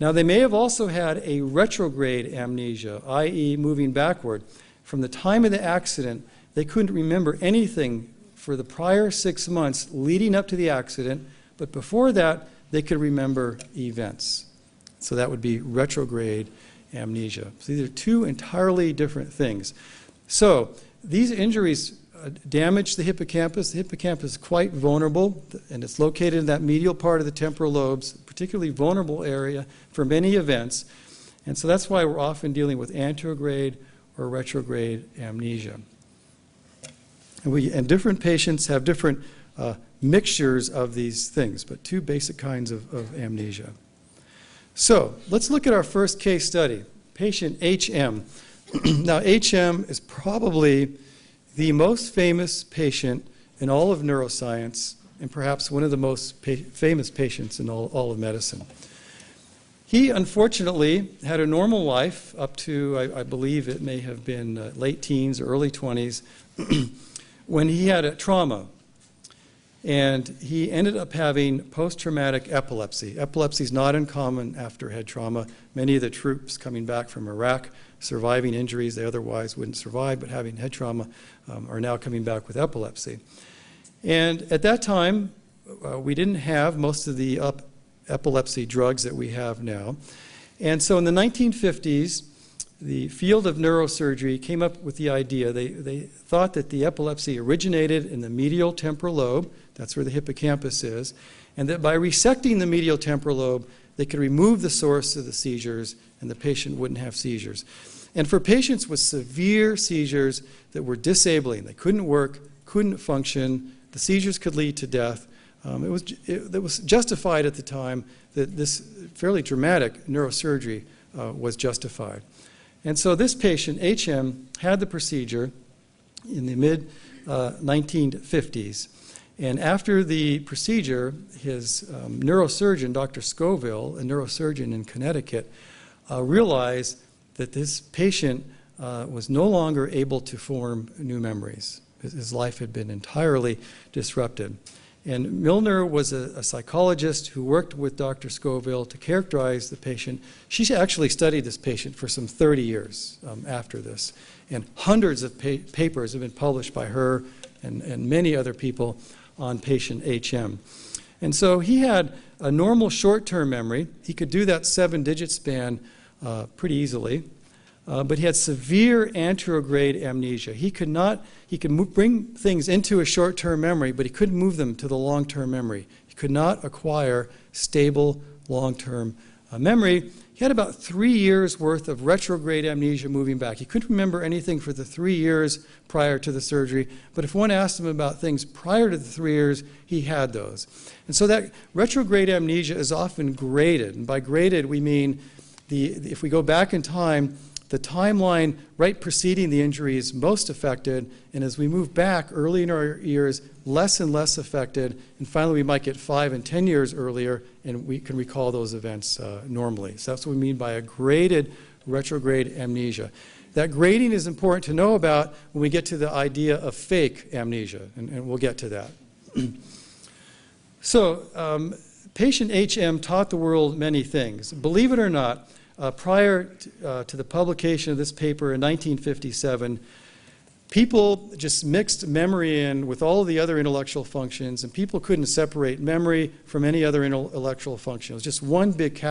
Now, they may have also had a retrograde amnesia, i.e. moving backward. From the time of the accident, they couldn't remember anything for the prior 6 months leading up to the accident, but before that, they could remember events. So that would be retrograde amnesia. So these are two entirely different things. So these injuries damage the hippocampus. The hippocampus is quite vulnerable, and it's located in that medial part of the temporal lobes, particularly vulnerable area for many events. And so that's why we're often dealing with anterograde or retrograde amnesia. And different patients have different mixtures of these things, but two basic kinds of amnesia. So let's look at our first case study, patient HM. Now, HM is probably the most famous patient in all of neuroscience and perhaps one of the most famous patients in all of medicine. He, unfortunately, had a normal life up to, I believe it may have been late teens or early 20s, when he had a trauma. And he ended up having post-traumatic epilepsy. Epilepsy is not uncommon after head trauma. Many of the troops coming back from Iraq, surviving injuries they otherwise wouldn't survive, but having head trauma, are now coming back with epilepsy. And at that time, we didn't have most of the epilepsy drugs that we have now. And so in the 1950s, the field of neurosurgery came up with the idea. They thought that the epilepsy originated in the medial temporal lobe, that's where the hippocampus is, and that by resecting the medial temporal lobe, they could remove the source of the seizures and the patient wouldn't have seizures. And for patients with severe seizures that were disabling, they couldn't work, couldn't function, the seizures could lead to death, it was justified at the time that this fairly dramatic neurosurgery was justified. And so this patient, HM, had the procedure in the mid-1950s. And after the procedure, his neurosurgeon, Dr. Scoville, a neurosurgeon in Connecticut, realized that this patient was no longer able to form new memories. His life had been entirely disrupted. And Milner was a psychologist who worked with Dr. Scoville to characterize the patient. She actually studied this patient for some 30 years after this. And hundreds of papers have been published by her and many other people on patient HM. And so he had a normal short-term memory. He could do that 7-digit span pretty easily. But he had severe anterograde amnesia. He could bring things into a short-term memory, but he couldn't move them to the long-term memory. He could not acquire stable long-term memory. He had about 3 years worth of retrograde amnesia moving back. He couldn't remember anything for the 3 years prior to the surgery, but if one asked him about things prior to the 3 years, he had those. And so that retrograde amnesia is often graded, and by graded we mean if we go back in time, the timeline right preceding the injury is most affected, and as we move back early in our years, less and less affected, and finally we might get 5 and 10 years earlier, and we can recall those events normally. So that's what we mean by a graded retrograde amnesia. That grading is important to know about when we get to the idea of fake amnesia, and we'll get to that. So, patient HM taught the world many things. Believe it or not, prior to the publication of this paper in 1957, people just mixed memory in with all the other intellectual functions, and people couldn't separate memory from any other intellectual function. It was just one big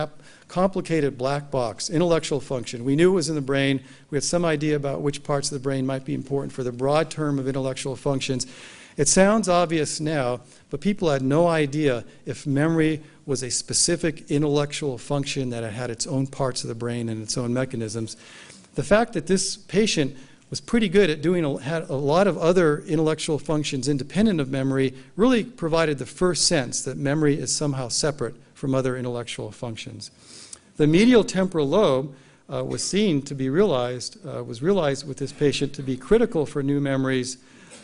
complicated black box, intellectual function. We knew it was in the brain. We had some idea about which parts of the brain might be important for the broad term of intellectual functions. It sounds obvious now, but people had no idea if memory was a specific intellectual function that had its own parts of the brain and its own mechanisms. The fact that this patient was pretty good at had a lot of other intellectual functions independent of memory really provided the first sense that memory is somehow separate from other intellectual functions. The medial temporal lobe was seen to be realized with this patient to be critical for new memories,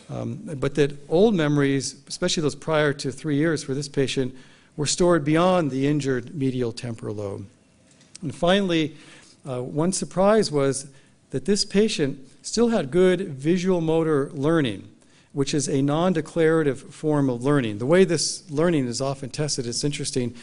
but that old memories, especially those prior to 3 years for this patient, were stored beyond the injured medial temporal lobe. And finally, one surprise was that this patient still had good visual motor learning, which is a non-declarative form of learning. The way this learning is often tested, it's interesting.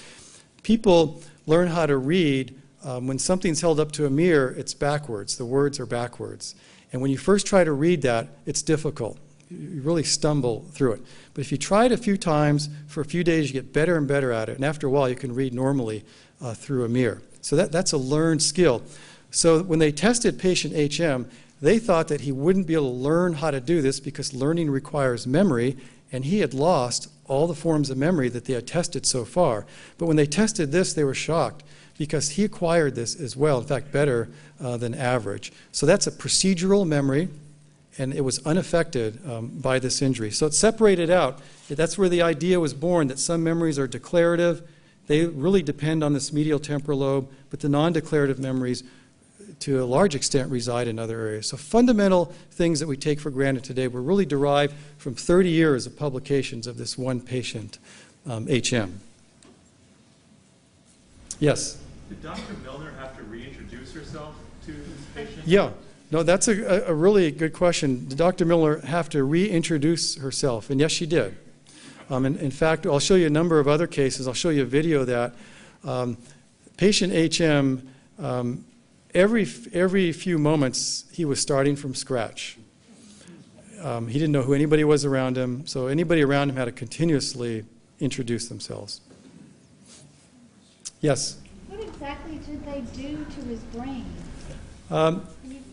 People learn how to read when something's held up to a mirror, it's backwards. The words are backwards. And when you first try to read that, it's difficult. You really stumble through it. But if you try it a few times, for a few days, you get better and better at it. And after a while, you can read normally through a mirror. So that's a learned skill. So when they tested patient HM, they thought that he wouldn't be able to learn how to do this because learning requires memory, and he had lost all the forms of memory that they had tested so far. But when they tested this, they were shocked because he acquired this as well, in fact, better than average. So that's a procedural memory, and it was unaffected by this injury. So it's separated out. That's where the idea was born, that some memories are declarative. They really depend on this medial temporal lobe, but the non-declarative memories, to a large extent, reside in other areas. So fundamental things that we take for granted today were really derived from 30 years of publications of this one patient, HM. Yes? Did Dr. Milner have to reintroduce herself to this patient? Yeah. No, that's a really good question. Did Dr. Miller have to reintroduce herself? And yes, she did. In fact, I'll show you a number of other cases. I'll show you a video of that. Patient HM, every few moments, he was starting from scratch. He didn't know who anybody was around him, so anybody around him had to continuously introduce themselves. Yes? What exactly did they do to his brain?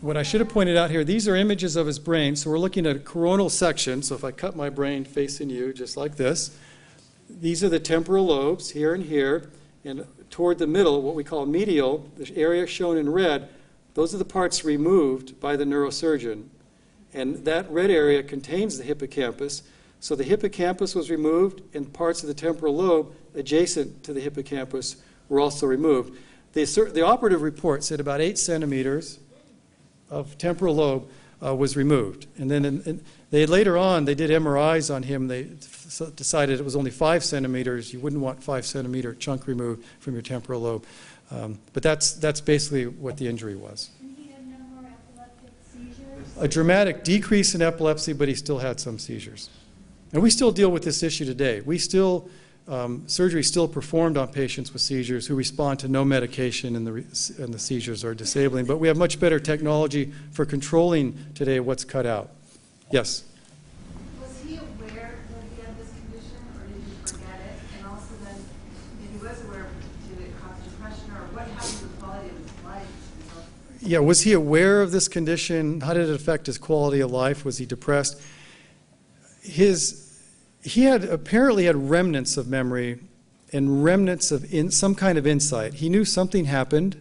What I should have pointed out here, these are images of his brain. So we're looking at a coronal section. So if I cut my brain facing you, just like this, these are the temporal lobes, here and here. And toward the middle, what we call medial, the area shown in red, those are the parts removed by the neurosurgeon. And that red area contains the hippocampus. So the hippocampus was removed, and parts of the temporal lobe adjacent to the hippocampus were also removed. The operative report said about 8 centimeters of temporal lobe was removed. And then later on, they did MRIs on him. They decided it was only 5 centimeters. You wouldn't want 5 centimeter chunk removed from your temporal lobe. But that's basically what the injury was. And he had no more epileptic seizures? A dramatic decrease in epilepsy, but he still had some seizures. And we still deal with this issue today. Surgery is still performed on patients with seizures who respond to no medication, and the seizures are disabling. But we have much better technology for controlling today what's cut out. Yes? Was he aware that he had this condition, or did he forget it? And also then, if he was aware, did it cause depression, or what happened to the quality of his life? Yeah, was he aware of this condition? How did it affect his quality of life? Was he depressed? He had apparently had remnants of memory and remnants of some kind of insight. He knew something happened.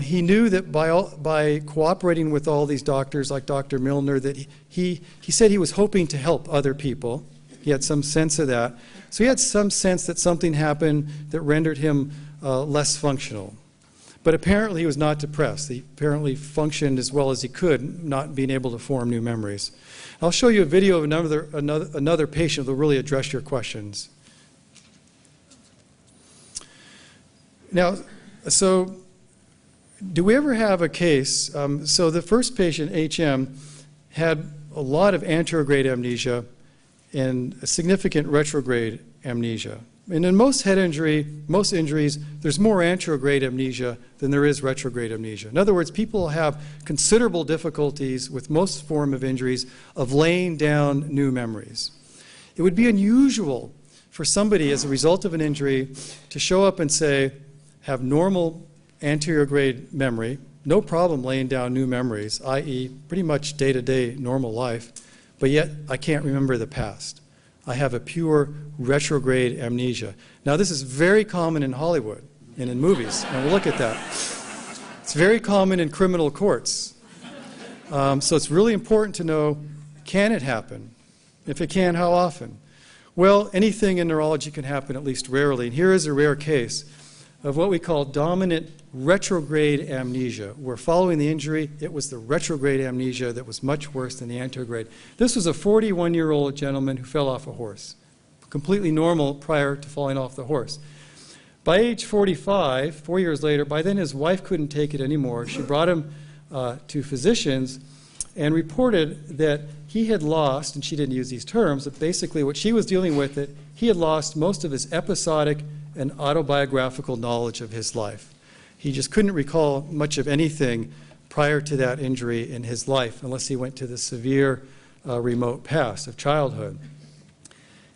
He knew that by cooperating with all these doctors like Dr. Milner, that he said he was hoping to help other people. He had some sense of that. So he had some sense that something happened that rendered him less functional. But apparently he was not depressed. He apparently functioned as well as he could, not being able to form new memories. I'll show you a video of another patient that will really address your questions. Now, so do we ever have a case? So the first patient, HM, had a lot of anterograde amnesia and a significant retrograde amnesia. And in most head injury, most injuries, there's more anterograde amnesia than there is retrograde amnesia. In other words, people have considerable difficulties with most form of injuries of laying down new memories. It would be unusual for somebody as a result of an injury to show up and say, have normal anterograde memory, no problem laying down new memories, i.e. pretty much day-to-day normal life, but yet I can't remember the past. I have a pure retrograde amnesia. Now, this is very common in Hollywood and in movies, and we'll look at that. It's very common in criminal courts. So it's really important to know, can it happen? If it can, how often? Well, anything in neurology can happen, at least rarely. And here is a rare case of what we call dominant retrograde amnesia, where following the injury, it was the retrograde amnesia that was much worse than the anterograde. This was a 41-year-old gentleman who fell off a horse, completely normal prior to falling off the horse. By age 45, 4 years later, by then his wife couldn't take it anymore. She brought him to physicians and reported that he had lost, and she didn't use these terms, but basically what she was dealing with, that he had lost most of his episodic and autobiographical knowledge of his life. He just couldn't recall much of anything prior to that injury in his life, unless he went to the severe remote past of childhood.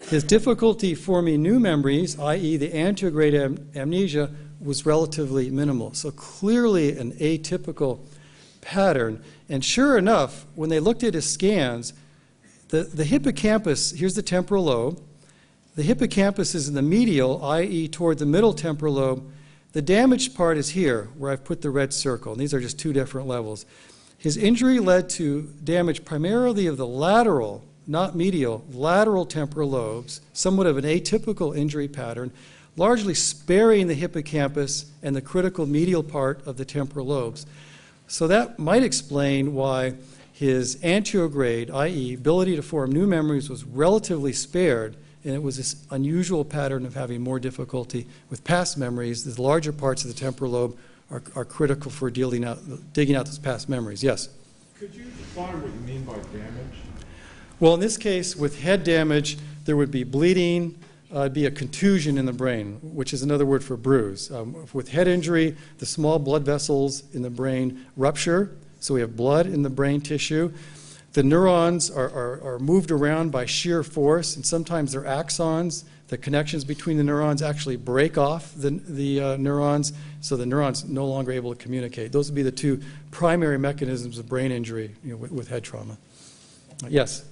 His difficulty forming new memories, i.e. the anterograde amnesia, was relatively minimal. So clearly an atypical pattern. And sure enough, when they looked at his scans, the hippocampus, here's the temporal lobe. The hippocampus is in the medial, i.e. toward the middle temporal lobe. The damaged part is here, where I've put the red circle. And these are just two different levels. His injury led to damage primarily of the lateral, not medial, lateral temporal lobes, somewhat of an atypical injury pattern, largely sparing the hippocampus and the critical medial part of the temporal lobes. So that might explain why his anterograde, i.e. ability to form new memories, was relatively spared, and it was this unusual pattern of having more difficulty with past memories. The larger parts of the temporal lobe are critical for digging out those past memories. Yes? Could you define what you mean by damage? Well, in this case, with head damage, there would be bleeding, it'd be a contusion in the brain, which is another word for bruise. With head injury, the small blood vessels in the brain rupture, so we have blood in the brain tissue. The neurons are moved around by sheer force, and sometimes they're axons. The connections between the neurons actually break off the neurons, so the neurons no longer able to communicate. Those would be the two primary mechanisms of brain injury, with head trauma. Yes?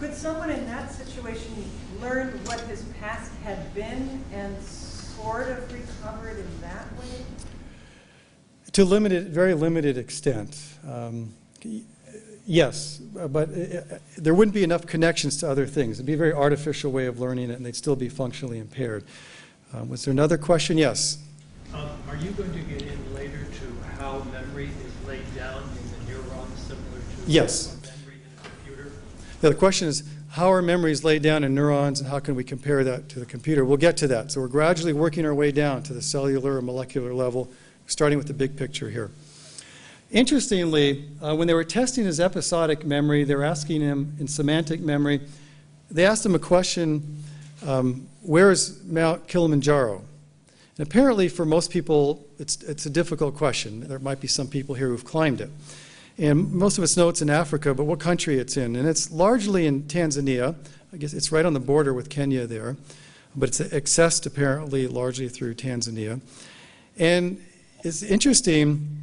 Could someone in that situation learn what his past had been and sort of recover it in that way? To very limited extent. Yes, but there wouldn't be enough connections to other things. It'd be a very artificial way of learning it, and they'd still be functionally impaired. Was there another question? Yes. Are you going to get in later to how memory is laid down in the neurons similar to Yes. memory in a computer? Now, the question is, how are memories laid down in neurons, and how can we compare that to the computer? We'll get to that. So we're gradually working our way down to the cellular or molecular level, starting with the big picture here. Interestingly, when they were testing his episodic memory, they were asking him in semantic memory, they asked him a question, where is Mount Kilimanjaro? And apparently for most people, it's a difficult question. There might be some people here who've climbed it. And most of us know it's in Africa, but what country it's in? And it's largely in Tanzania. I guess it's right on the border with Kenya there. But it's accessed apparently largely through Tanzania. And it's interesting,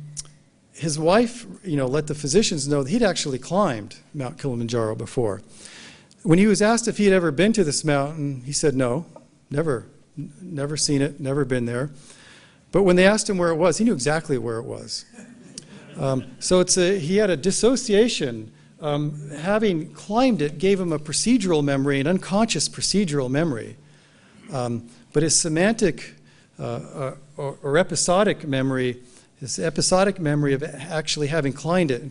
his wife, let the physicians know that he'd actually climbed Mount Kilimanjaro before. When he was asked if he had ever been to this mountain, he said no, never seen it, never been there. But when they asked him where it was, he knew exactly where it was. So he had a dissociation. Having climbed it gave him a procedural memory, an unconscious procedural memory. But his semantic or episodic memory, his episodic memory of actually having climbed it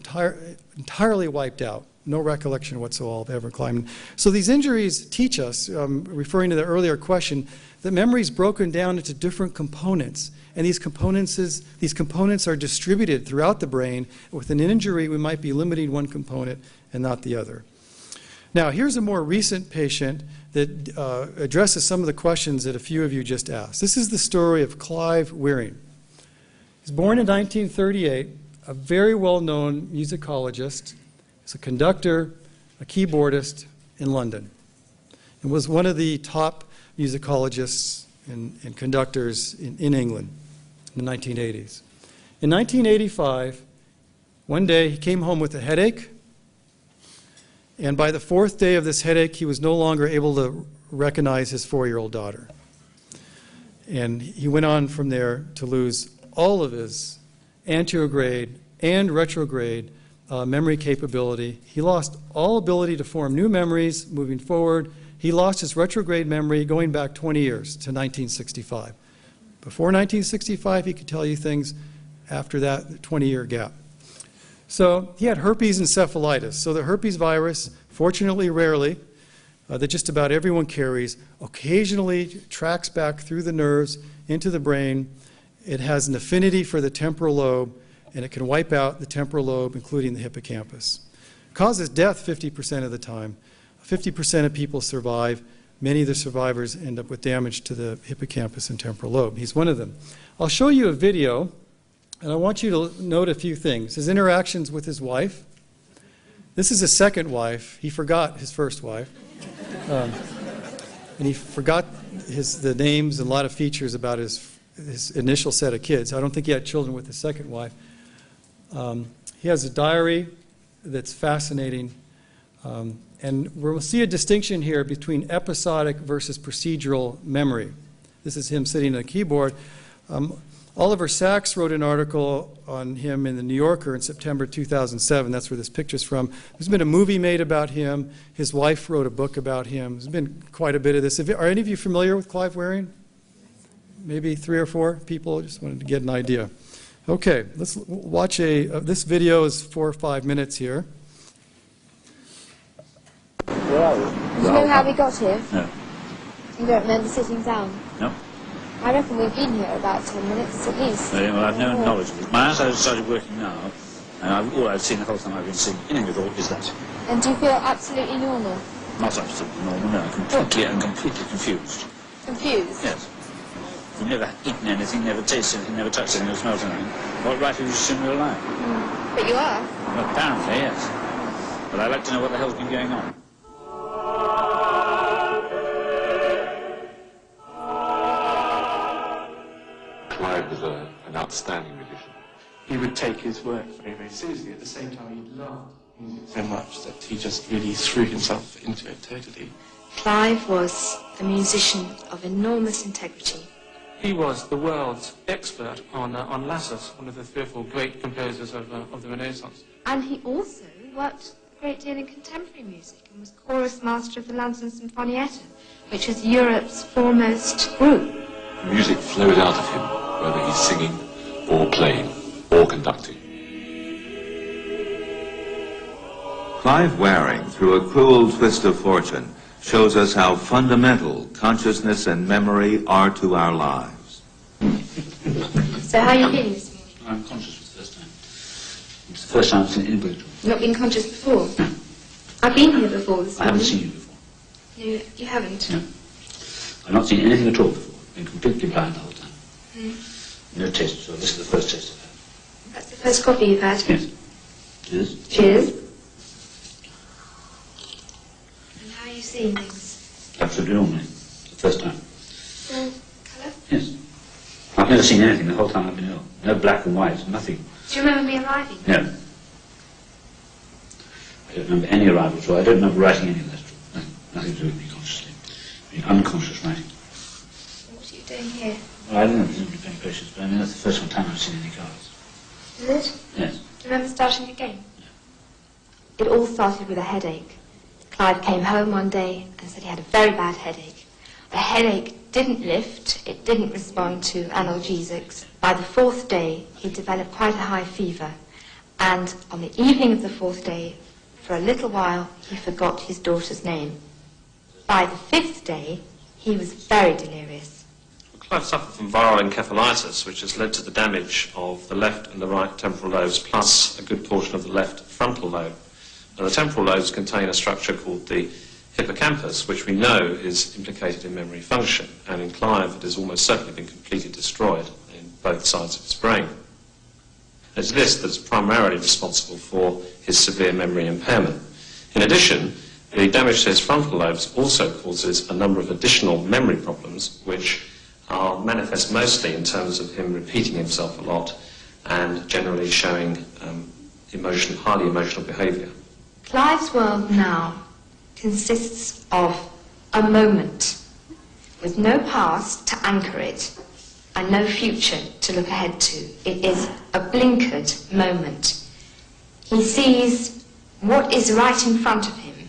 entirely wiped out. No recollection whatsoever of ever climbing. So these injuries teach us, referring to the earlier question, that memory is broken down into different components. And these components are distributed throughout the brain. With an injury, we might be limiting one component and not the other. Now, here's a more recent patient that addresses some of the questions that a few of you just asked. This is the story of Clive Wearing. He was born in 1938, a very well-known musicologist. He's a conductor, a keyboardist in London, and was one of the top musicologists and conductors in England in the 1980s. In 1985, one day he came home with a headache, and by the fourth day of this headache, he was no longer able to recognize his 4-year-old daughter. And he went on from there to lose all of his anterograde and retrograde memory capability. He lost all ability to form new memories moving forward. He lost his retrograde memory going back 20 years to 1965. Before 1965, he could tell you things. After that, 20-year gap. So he had herpes encephalitis. So the herpes virus, fortunately rarely, that just about everyone carries, occasionally tracks back through the nerves into the brain. It has an affinity for the temporal lobe, and it can wipe out the temporal lobe, including the hippocampus. Causes death 50% of the time. 50% of people survive. Many of the survivors end up with damage to the hippocampus and temporal lobe. He's one of them. I'll show you a video, and I want you to note a few things. His interactions with his wife. This is his second wife. He forgot his first wife. And he forgot the names and a lot of features about his initial set of kids. I don't think he had children with his second wife. He has a diary that's fascinating. And we'll see a distinction here between episodic versus procedural memory. This is him sitting at a keyboard. Oliver Sacks wrote an article on him in the New Yorker in September 2007. That's where this picture's from. There's been a movie made about him. His wife wrote a book about him. There's been quite a bit of this. Are any of you familiar with Clive Waring? Maybe 3 or 4 people? Just wanted to get an idea. Okay, let's watch this video is 4 or 5 minutes here. Do you know how we got here? No. You don't remember sitting down? No. I reckon we've been here about 10 minutes at least. Well, I've no knowledge of it. My eyes have started working now, and all I've seen the whole time I've been sitting with all is that. And do you feel absolutely normal? Not absolutely normal, no. I'm completely confused. Confused? Yes. You've never eaten anything, never tasted anything, never touched anything, never smelled anything. What right have you seen in your life? But you are? Well, apparently, yes. But I'd like to know what the hell's been going on. Clive was an outstanding musician. He would take his work very, very seriously. At the same time, he loved music so much that he just really threw himself into it totally. Clive was a musician of enormous integrity. He was the world's expert on Lassus, one of the 3 or 4 great composers of the Renaissance. And he also worked a great deal in contemporary music and was chorus master of the London Sinfonietta, which was Europe's foremost group. Music flows out of him, whether he's singing or playing or conducting. Clive Waring, through a cruel twist of fortune, shows us how fundamental consciousness and memory are to our lives. So how are you feeling this morning? I'm conscious for the first time. It's the first time I've seen anybody. You've not been conscious before? No. I've been here before this morning. I haven't seen you before. No, you haven't? No. I've not seen anything at all before. I've been completely blind the whole time. No taste, so this is the first taste I've had. That's the first coffee you've had? Yes. Cheers. Cheers. And how are you seeing things? Absolutely normally. The first time. Full colour? Yes. I've never seen anything the whole time I've been ill. No black and white, nothing. Do you remember me arriving? No. I don't remember any arrival at all. I don't remember writing any of that. Nothing to do with me consciously. I mean, unconscious writing. What are you doing here? Well, I don't know if there's anybody playing potions, but I mean, that's the first time I've seen any cards. Is it? Yes. Do you remember starting the game? It all started with a headache. Clive came home one day and said he had a very bad headache. The headache didn't lift, it didn't respond to analgesics. By the 4th day, he developed quite a high fever. And on the evening of the 4th day, for a little while, he forgot his daughter's name. By the 5th day, he was very delirious. Clive suffered from viral encephalitis, which has led to the damage of the left and the right temporal lobes, plus a good portion of the left frontal lobe. And the temporal lobes contain a structure called the hippocampus, which we know is implicated in memory function. And in Clive, it has almost certainly been completely destroyed in both sides of his brain. It's this that's primarily responsible for his severe memory impairment. In addition, the damage to his frontal lobes also causes a number of additional memory problems, which are manifest mostly in terms of him repeating himself a lot and generally showing highly emotional behaviour. Clive's world now consists of a moment with no past to anchor it and no future to look ahead to. It is a blinkered moment. He sees what is right in front of him,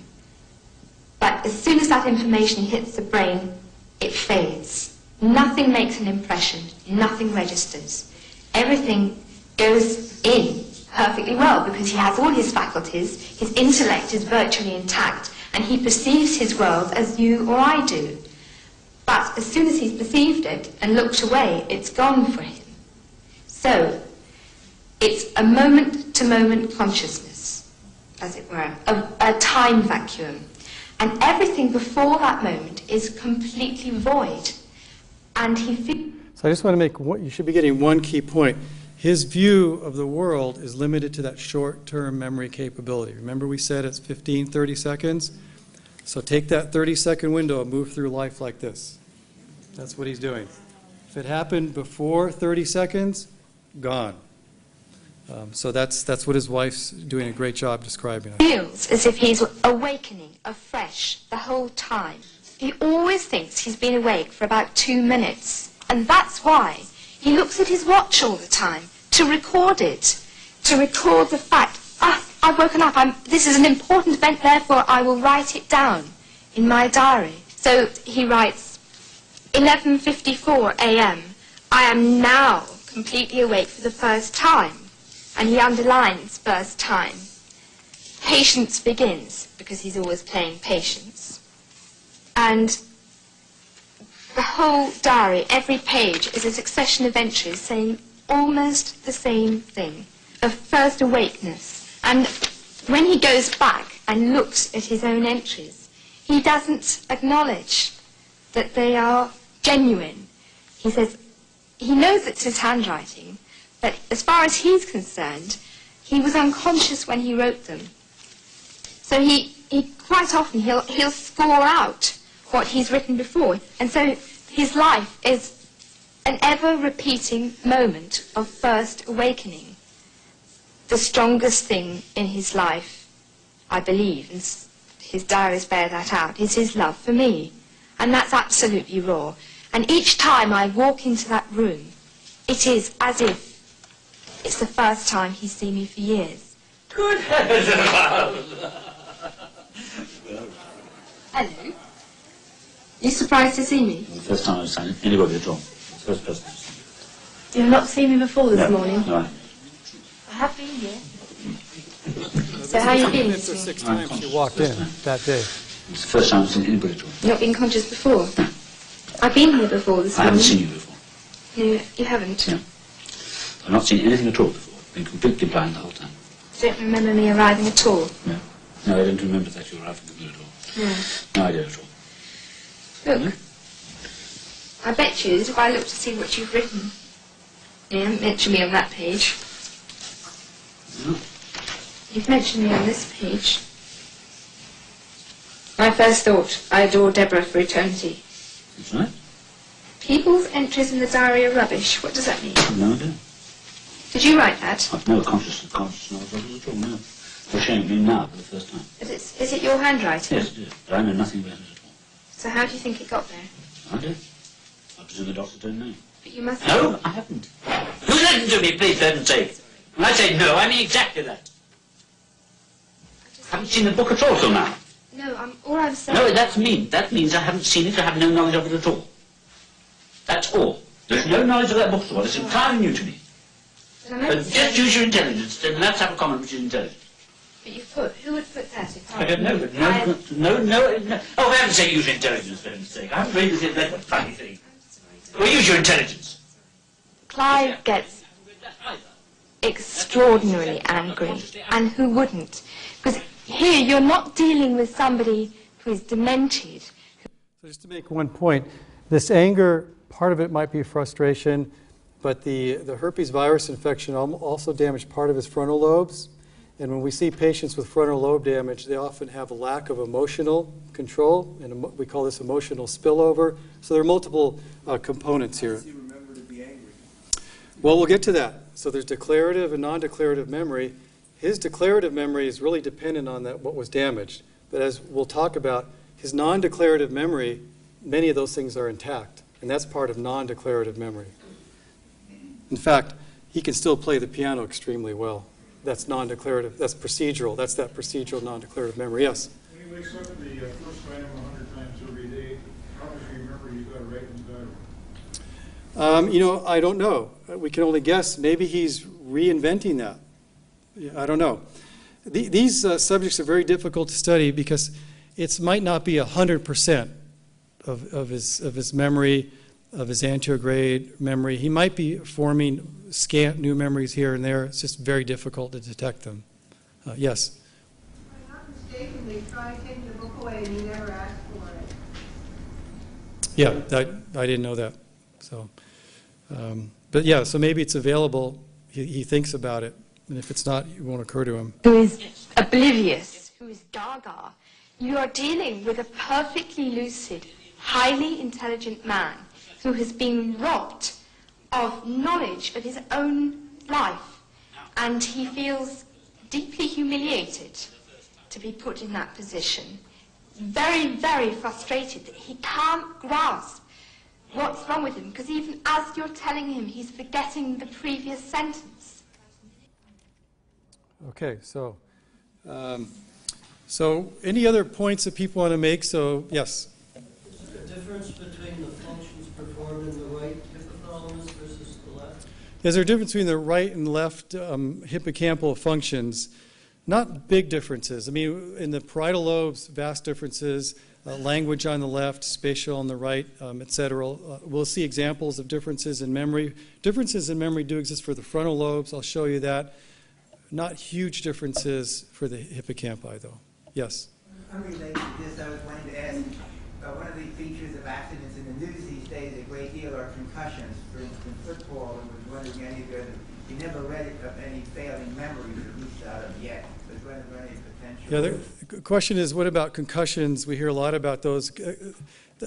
but as soon as that information hits the brain, it fades. Nothing makes an impression, nothing registers. Everything goes in perfectly well because he has all his faculties, his intellect is virtually intact, and he perceives his world as you or I do. But as soon as he's perceived it and looked away, it's gone for him. So, it's a moment-to-moment consciousness, as it were, a time vacuum. And everything before that moment is completely void. And he feels... So I just want to make you should be getting one key point. His view of the world is limited to that short-term memory capability. Remember we said it's 15, 30 seconds? So take that 30-second window and move through life like this. That's what he's doing. If it happened before 30 seconds, gone. So that's what his wife's doing a great job describing. Feels as if he's awakening afresh the whole time. He always thinks he's been awake for about 2 minutes. And that's why He looks at his watch all the time to record it, to record the fact, I've woken up, this is an important event, therefore I will write it down in my diary. So he writes, 11:54 a.m. I am now completely awake for the first time. And he underlines first time. Patience begins, because he's always playing patience. And the whole diary, every page, is a succession of entries saying almost the same thing, of first awakeness. And when he goes back and looks at his own entries, he doesn't acknowledge that they are genuine. He says, he knows it's his handwriting, but as far as he's concerned, he was unconscious when he wrote them. So he quite often, he'll score out what he's written before. And so his life is an ever-repeating moment of first awakening. The strongest thing in his life, I believe, and his diaries bear that out, is his love for me. And that's absolutely raw. And each time I walk into that room, it is as if it's the first time he's seen me for years. Good heavens! Hello. You surprised to see me? The first time I've seen anybody at all. The first person I've seen. You've not seen me before this morning? No. I have been here. So how you been? After 6 times you walked in that day. It's the first time I've seen anybody at all. You've not been conscious before? No. I've been here before this morning. I haven't seen you before. No, you haven't? No. I've not seen anything at all before. Been completely blind the whole time. You don't remember me arriving at all? No. No, I don't remember that you were having the mood at all. No. No idea at all. Look. I bet you that if I look to see what you've written, you haven't mentioned me on that page. No. You've mentioned me on this page. My first thought, I adore Deborah for eternity. That's right. People's entries in the diary are rubbish. What does that mean? I've no idea. Did you write that? I've no conscious knowledge of it at all, no. You're showing me now for the first time. Is it your handwriting? Yes, it is. But I know nothing about it at all. So how do you think it got there? I do. I presume the doctor don't know. But you must... No, I haven't. You listen to me, please, for heaven's sake. When I say no, I mean exactly that. I haven't seen the book at all till now. No, all I'm saying... No, that means I haven't seen it, I have no knowledge of it at all. That's all. There's no knowledge of that book at all. It's entirely new to me. But just use your intelligence, and let's have a comment which is intelligent. But you put... Who would put that if I don't know, but no. Oh, for heaven's sake, use your intelligence, for heaven's sake. I haven't really said that funny thing. Well, use your intelligence. Clive gets extraordinarily angry, and who wouldn't? Because here you're not dealing with somebody who is demented. So just to make one point, this anger, part of it might be frustration, but the herpes virus infection also damaged part of his frontal lobes. And when we see patients with frontal lobe damage, they often have a lack of emotional control, and we call this emotional spillover. So there are multiple components here. How does he remember to be angry? Well, we'll get to that. So there's declarative and non-declarative memory. His declarative memory is really dependent on what was damaged. But as we'll talk about, his non-declarative memory, many of those things are intact. And that's part of non-declarative memory. In fact, he can still play the piano extremely well. That's non-declarative. That's procedural. That's that procedural non-declarative memory. Yes? When he wakes up the first time 100 times every day, how does he remember he's got to write in his diary? I don't know. We can only guess. Maybe he's reinventing that. I don't know. These subjects are very difficult to study because it might not be 100% of his memory, of his anterograde memory. He might be forming scant new memories here and there. It's just very difficult to detect them. Yes? If I'm not mistaken, they tried taking the book away and he never asked for it. Yeah, I didn't know that. So, but yeah, so maybe it's available. He thinks about it, and if it's not, it won't occur to him. Who is oblivious, who is gaga. You are dealing with a perfectly lucid, highly intelligent man who has been robbed of knowledge of his own life, and he feels deeply humiliated to be put in that position. Very, very frustrated that he can't grasp What's wrong with him? Because even as you're telling him, he's forgetting the previous sentence. Okay, so any other points that people want to make? So, yes? Is there a difference between the functions performed in the right hypothalamus versus the left? Is there a difference between the right and left hippocampal functions? Not big differences. I mean, in the parietal lobes, vast differences. Language on the left, spatial on the right, etc. We'll see examples of differences in memory. Differences in memory do exist for the frontal lobes. I'll show you that. Not huge differences for the hippocampi, though. Yes? Unrelated to this, I was wanting to ask, one of the features of accidents in the news these days a great deal are concussions. For instance, football, and was wondering any of you never read of any failing memories, at least out of yet. Was wondering any potential. Yeah, the question is, what about concussions? We hear a lot about those.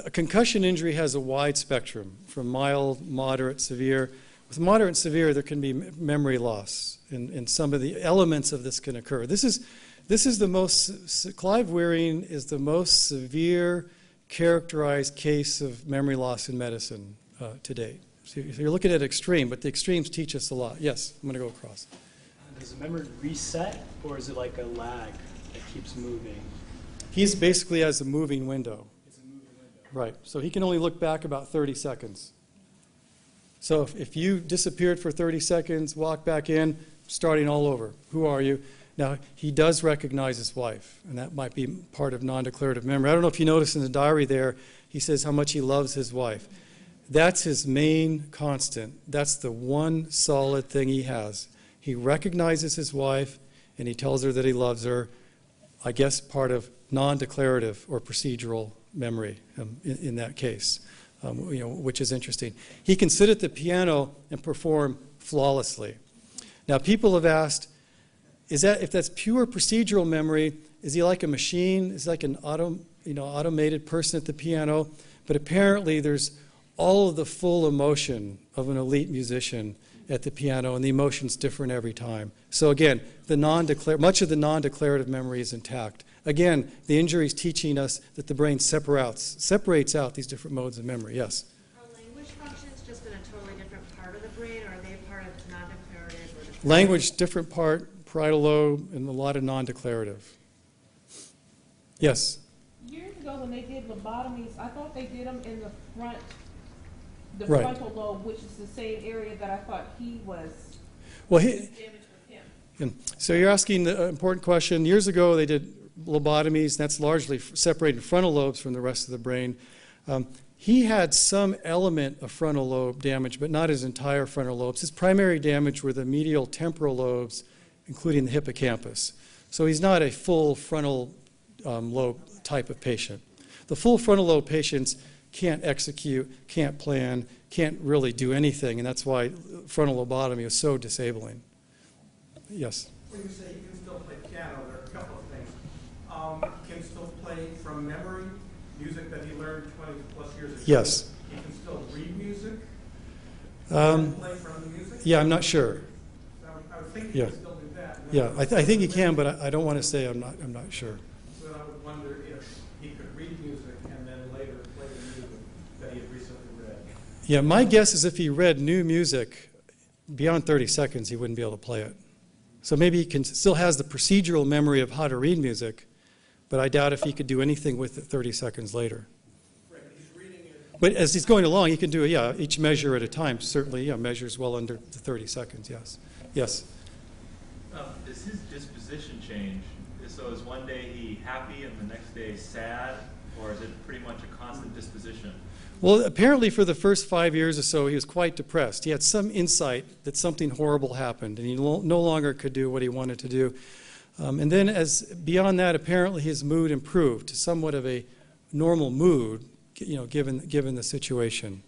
A concussion injury has a wide spectrum, from mild, moderate, severe. With moderate and severe, there can be memory loss, and some of the elements of this can occur. This is the most, Clive Wearing is the most severe characterized case of memory loss in medicine to date. So you're looking at extreme, but the extremes teach us a lot. Yes, I'm going to go across. Does the memory reset, or is it like a lag that keeps moving? He's basically has a moving window. It's a moving window. Right. So he can only look back about 30 seconds. So if you disappeared for 30 seconds, walk back in, starting all over. Who are you? Now, he does recognize his wife, and that might be part of non-declarative memory. I don't know if you notice in the diary there, he says how much he loves his wife. That's his main constant. That's the one solid thing he has. He recognizes his wife, and he tells her that he loves her, I guess part of non-declarative or procedural memory in that case, which is interesting. He can sit at the piano and perform flawlessly. Now, people have asked, if that's pure procedural memory, is he like a machine? Is he like an automated person at the piano? But apparently there's all of the full emotion of an elite musician at the piano, and the emotion's different every time. So again, much of the non-declarative memory is intact. Again, the injury is teaching us that the brain separates out these different modes of memory. Yes? Are language functions just in a totally different part of the brain, or are they part of non-declarative? Language, different part, parietal lobe, and a lot of non-declarative. Yes? Years ago when they did lobotomies, I thought they did them in the front, the Right. frontal lobe, which is the same area that I thought he was. Well, damaged with him. So you're asking the important question. Years ago, they did lobotomies. That's largely separating frontal lobes from the rest of the brain. He had some element of frontal lobe damage, but not his entire frontal lobes. His primary damage were the medial temporal lobes, including the hippocampus. So he's not a full frontal lobe type of patient. The full frontal lobe patients can't execute, can't plan, can't really do anything, and that's why frontal lobotomy is so disabling. Yes? When you say you can still play piano, there are a couple of things. Can still play from memory music that he learned 20 plus years ago? Yes. He can still read music? Play from the music? Yeah, I'm not sure. I would think he Yeah. could still do that. Yeah, I think he can, but I don't want to say I'm not sure. So I would wonder if he could read music and then later play the music that he had recently read. Yeah, my guess is if he read new music, beyond 30 seconds, he wouldn't be able to play it. So maybe he still has the procedural memory of how to read music, but I doubt if he could do anything with it 30 seconds later. Right, he's reading it. But as he's going along, he can do each measure at a time. Certainly, measures well under the 30 seconds, yes. Yes? Does his disposition change? So is one day he happy and the next day sad, or is it pretty much a constant disposition? Well, apparently for the first 5 years or so, he was quite depressed. He had some insight that something horrible happened, and he no longer could do what he wanted to do. And then beyond that, apparently his mood improved to somewhat of a normal mood, given the situation.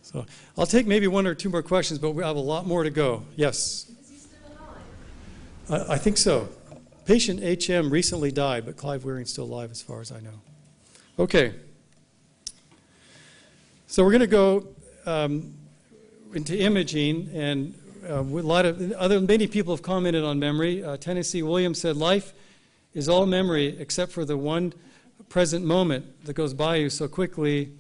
So I'll take maybe one or two more questions, but we have a lot more to go. Yes? Is he still alive? I think so. Patient HM recently died, but Clive Wearing's still alive as far as I know. Okay. So we're going to go into imaging, and many people have commented on memory. Tennessee Williams said, life is all memory except for the one present moment that goes by you so quickly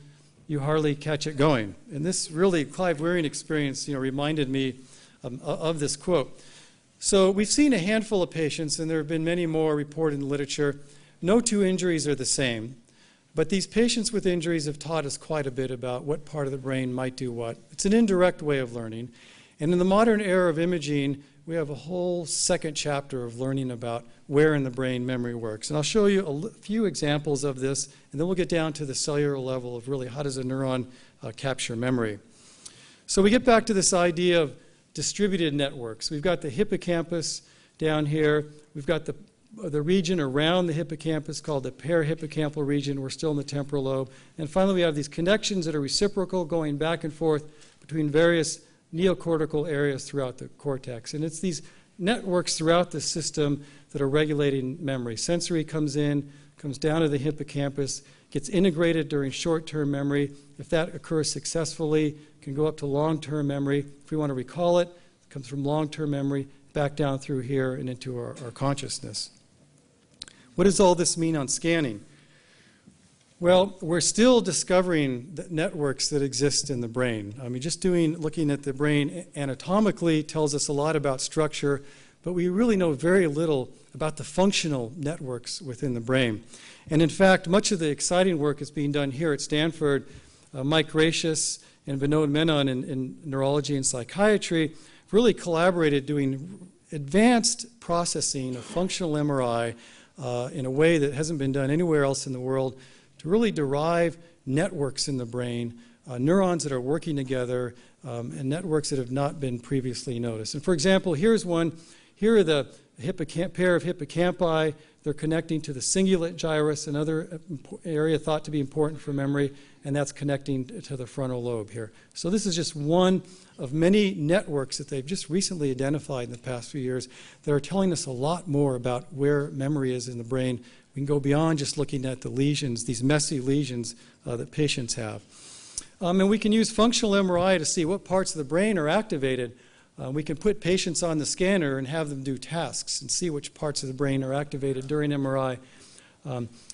you hardly catch it going. And this really, Clive Wearing experience, reminded me of this quote. So we've seen a handful of patients, and there have been many more reported in the literature. No two injuries are the same, but these patients with injuries have taught us quite a bit about what part of the brain might do what. It's an indirect way of learning. And in the modern era of imaging, we have a whole second chapter of learning about where in the brain memory works. And I'll show you a few examples of this, and then we'll get down to the cellular level of really how does a neuron capture memory. So we get back to this idea of distributed networks. We've got the hippocampus down here. We've got the region around the hippocampus called the parahippocampal region. We're still in the temporal lobe. And finally, we have these connections that are reciprocal going back and forth between various neocortical areas throughout the cortex. And it's these networks throughout the system that are regulating memory. Sensory comes in, comes down to the hippocampus, gets integrated during short-term memory. If that occurs successfully, it can go up to long-term memory. If we want to recall it, it comes from long-term memory back down through here and into our consciousness. What does all this mean on scanning? Well, we're still discovering the networks that exist in the brain. I mean, just looking at the brain anatomically tells us a lot about structure, but we really know very little about the functional networks within the brain. And in fact, much of the exciting work is being done here at Stanford. Mike Gracious and Vinod Menon in neurology and psychiatry really collaborated doing advanced processing of functional MRI in a way that hasn't been done anywhere else in the world, to really derive networks in the brain, neurons that are working together, and networks that have not been previously noticed. And for example, here's one. Here are the pair of hippocampi. They're connecting to the cingulate gyrus, another area thought to be important for memory, and that's connecting to the frontal lobe here. So this is just one of many networks that they've just recently identified in the past few years that are telling us a lot more about where memory is in the brain. We can go beyond just looking at the lesions, these messy lesions that patients have. And we can use functional MRI to see what parts of the brain are activated. We can put patients on the scanner and have them do tasks and see which parts of the brain are activated during MRI.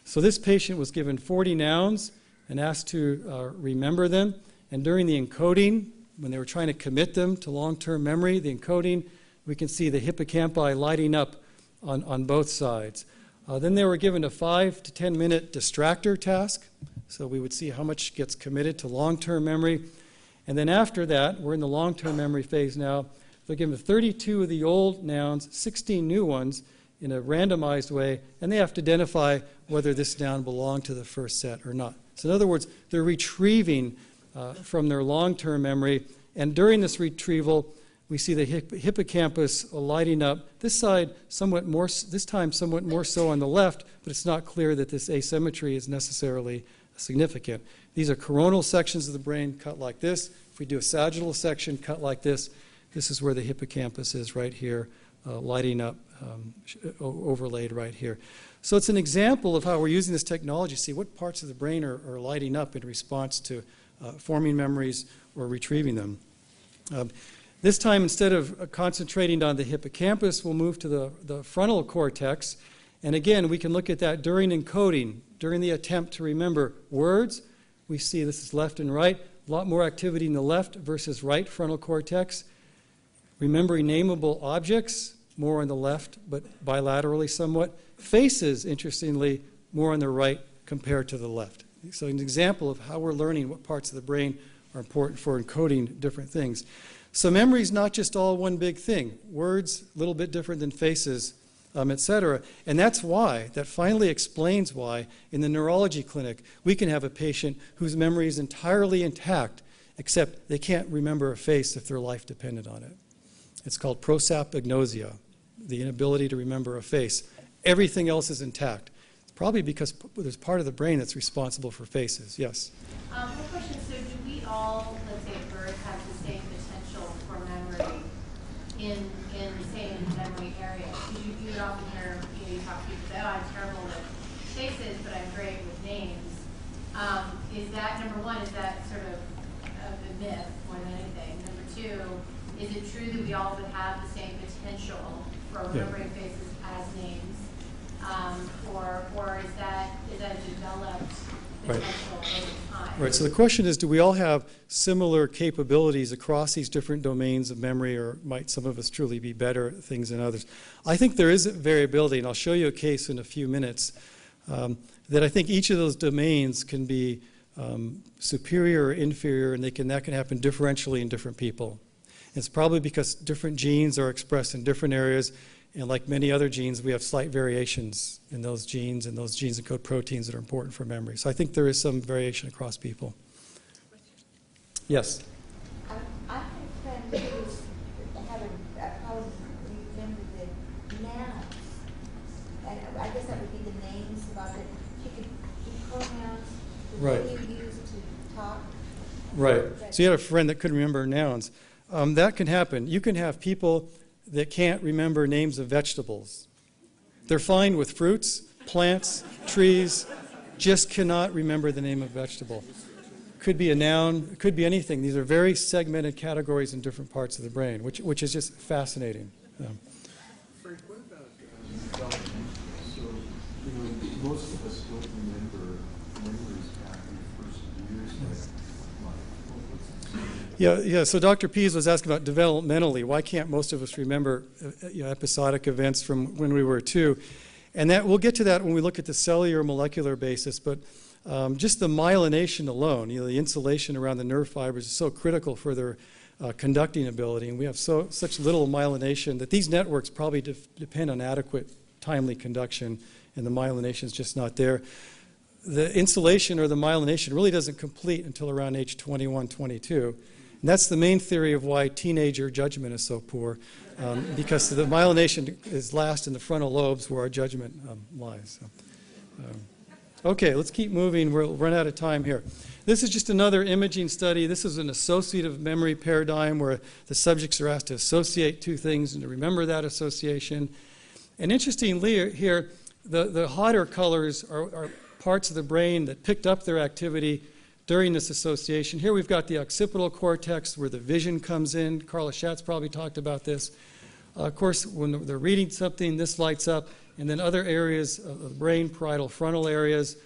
So this patient was given 40 nouns and asked to remember them. And during the encoding, when they were trying to commit them to long-term memory, the encoding, we can see the hippocampi lighting up on both sides. Then they were given a 5 to 10 minute distractor task. So we would see how much gets committed to long-term memory. And then after that, we're in the long-term memory phase now. They're given 32 of the old nouns, 16 new ones in a randomized way, and they have to identify whether this noun belonged to the first set or not. So in other words, they're retrieving from their long-term memory, and during this retrieval, we see the hippocampus lighting up. This side, this time somewhat more so on the left, but it's not clear that this asymmetry is necessarily significant. These are coronal sections of the brain cut like this. If we do a sagittal section cut like this, this is where the hippocampus is right here, lighting up, overlaid right here. So it's an example of how we're using this technology to see what parts of the brain are lighting up in response to forming memories or retrieving them. This time, instead of concentrating on the hippocampus, we'll move to the frontal cortex. And again, we can look at that during encoding, during the attempt to remember words. We see this is left and right. A lot more activity in the left versus right frontal cortex. Remembering nameable objects, more on the left, but bilaterally somewhat. Faces, interestingly, more on the right compared to the left. So an example of how we're learning what parts of the brain are important for encoding different things. So memory is not just all one big thing. Words, a little bit different than faces, etc. And that finally explains why in the neurology clinic we can have a patient whose memory is entirely intact, except they can't remember a face if their life depended on it. It's called prosopagnosia, the inability to remember a face. Everything else is intact. It's probably because there's part of the brain that's responsible for faces. Yes? One question. So do we all, let's say birds, have the same potential for memory in the same memory area? Because you would often hear, you talk to people say, oh, I'm terrible with faces, but I'm great with names. Is that, number one, is that sort of a myth more than anything? Number two, is it true that we all would have the same potential for remembering faces as names? Or is that a developed Right. potential over time. Right, so the question is, do we all have similar capabilities across these different domains of memory, or might some of us truly be better at things than others? I think there is variability, and I'll show you a case in a few minutes, that I think each of those domains can be superior or inferior, and that can happen differentially in different people. It's probably because different genes are expressed in different areas, and like many other genes, we have slight variations in those genes, and those genes encode proteins that are important for memory. So I think there is some variation across people. Yes? I had a friend who had a problem remembering the nouns. And I guess that would be the names about it. She could do pronouns, the Right. way you use to talk. Right. So you had a friend that couldn't remember nouns. That can happen. You can have people that can't remember names of vegetables. They're fine with fruits, plants, trees, just cannot remember the name of vegetable. Could be a noun, it could be anything. These are very segmented categories in different parts of the brain, which is just fascinating. Frank, what about development? So, most of us don't remember memories back in the first years of life. Yeah. So Dr. Pease was asking about developmentally. Why can't most of us remember episodic events from when we were 2? And that we'll get to that when we look at the cellular molecular basis. But just the myelination alone, the insulation around the nerve fibers is so critical for their conducting ability. And we have such little myelination that these networks probably depend on adequate, timely conduction, and the myelination is just not there. The insulation or the myelination really doesn't complete until around age 21, 22. And that's the main theory of why teenager judgment is so poor, because the myelination is last in the frontal lobes where our judgment lies. Okay, let's keep moving. We'll run out of time here. This is just another imaging study. This is an associative memory paradigm where the subjects are asked to associate two things and to remember that association. And interestingly here, the hotter colors are parts of the brain that picked up their activity during this association. Here we've got the occipital cortex where the vision comes in. Carla Schatz probably talked about this. Of course, when they're reading something, this lights up, and then other areas of the brain, parietal frontal areas,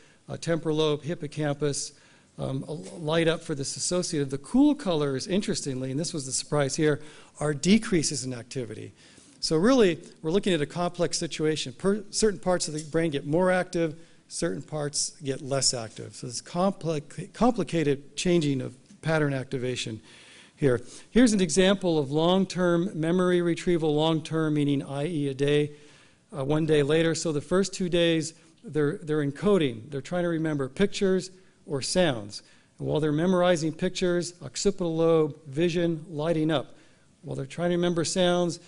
temporal lobe, hippocampus, light up for this associative. The cool colors, interestingly, and this was the surprise here, are decreases in activity. So really, we're looking at a complex situation. Certain parts of the brain get more active, certain parts get less active. So it's complicated changing of pattern activation here. Here's an example of long-term memory retrieval, long-term meaning i.e. a day, 1 day later. So the first 2 days, they're encoding. They're trying to remember pictures or sounds. And while they're memorizing pictures, occipital lobe, vision, lighting up. While they're trying to remember sounds,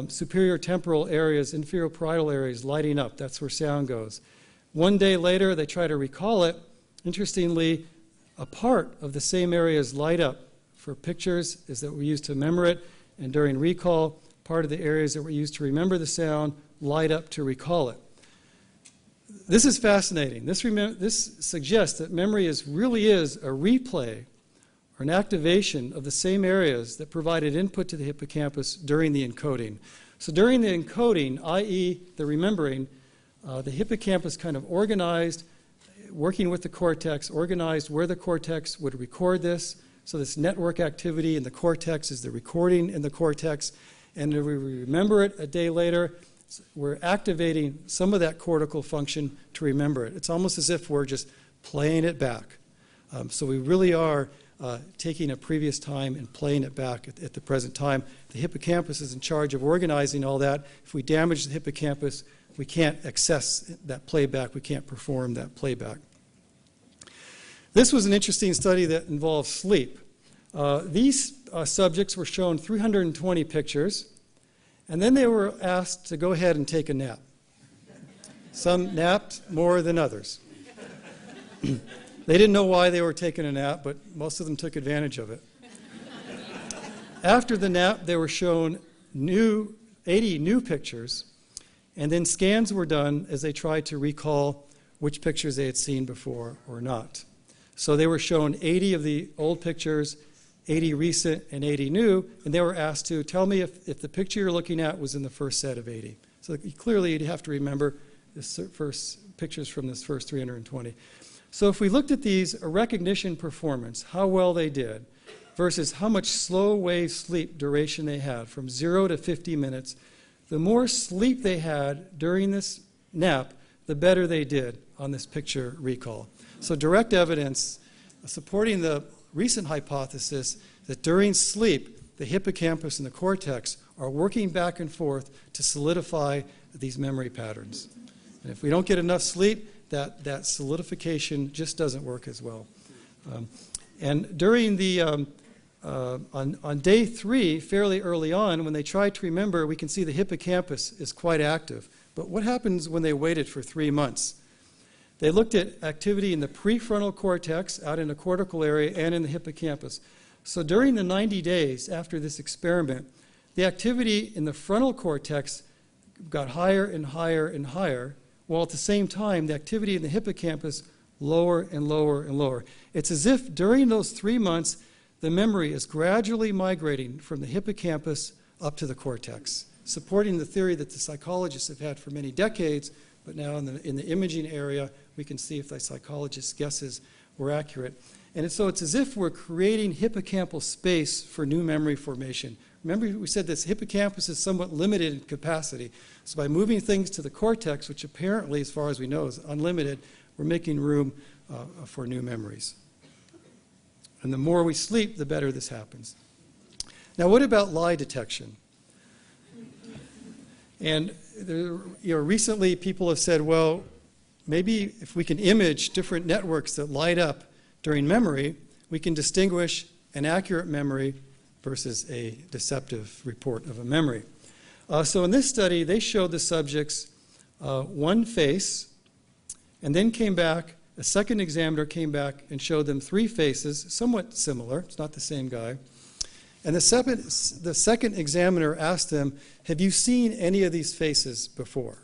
superior temporal areas, inferior parietal areas lighting up. That's where sound goes. 1 day later, they try to recall it. Interestingly, a part of the same areas light up for pictures is that we use to remember it, and during recall, part of the areas that were used to remember the sound light up to recall it. This is fascinating. This suggests that memory really is a replay or an activation of the same areas that provided input to the hippocampus during the encoding. So during the encoding, i.e. the remembering, the hippocampus kind of organized, working with the cortex, organized where the cortex would record this. So this network activity in the cortex is the recording in the cortex. And if we remember it a day later, we're activating some of that cortical function to remember it. It's almost as if we're just playing it back. So we really are taking a previous time and playing it back at the present time. The hippocampus is in charge of organizing all that. If we damage the hippocampus, we can't access that playback. We can't perform that playback. This was an interesting study that involved sleep. These subjects were shown 320 pictures, and then they were asked to go ahead and take a nap. Some napped more than others. They didn't know why they were taking a nap, but most of them took advantage of it. After the nap, they were shown 80 new pictures, and then scans were done as they tried to recall which pictures they had seen before or not. So they were shown 80 of the old pictures, 80 recent, and 80 new, and they were asked to tell me if the picture you're looking at was in the first set of 80. So clearly you'd have to remember This first pictures from this first 320. So if we looked at these recognition performance, how well they did, versus how much slow wave sleep duration they had from 0 to 50 minutes, the more sleep they had during this nap, the better they did on this picture recall. So direct evidence supporting the recent hypothesis that during sleep, the hippocampus and the cortex are working back and forth to solidify these memory patterns. And if we don't get enough sleep, that solidification just doesn't work as well. And during the, on day 3, fairly early on, when they tried to remember, we can see the hippocampus is quite active. But what happens when they waited for 3 months? They looked at activity in the prefrontal cortex, out in the cortical area, and in the hippocampus. So during the 90 days after this experiment, the activity in the frontal cortex got higher and higher and higher, while at the same time, the activity in the hippocampus lower and lower and lower. It's as if during those 3 months, the memory is gradually migrating from the hippocampus up to the cortex, supporting the theory that the psychologists have had for many decades, but now in the imaging area, we can see if the psychologist's guesses were accurate. And so it's as if we're creating hippocampal space for new memory formation. Remember, we said this hippocampus is somewhat limited in capacity. So by moving things to the cortex, which apparently, as far as we know, is unlimited, we're making room for new memories. And the more we sleep, the better this happens. Now, what about lie detection? And recently, people have said, well, maybe if we can image different networks that light up during memory, we can distinguish an accurate memory versus a deceptive report of a memory. So in this study, they showed the subjects one face, and then came back, a second examiner came back and showed them 3 faces, somewhat similar, it's not the same guy. And the second examiner asked them, have you seen any of these faces before?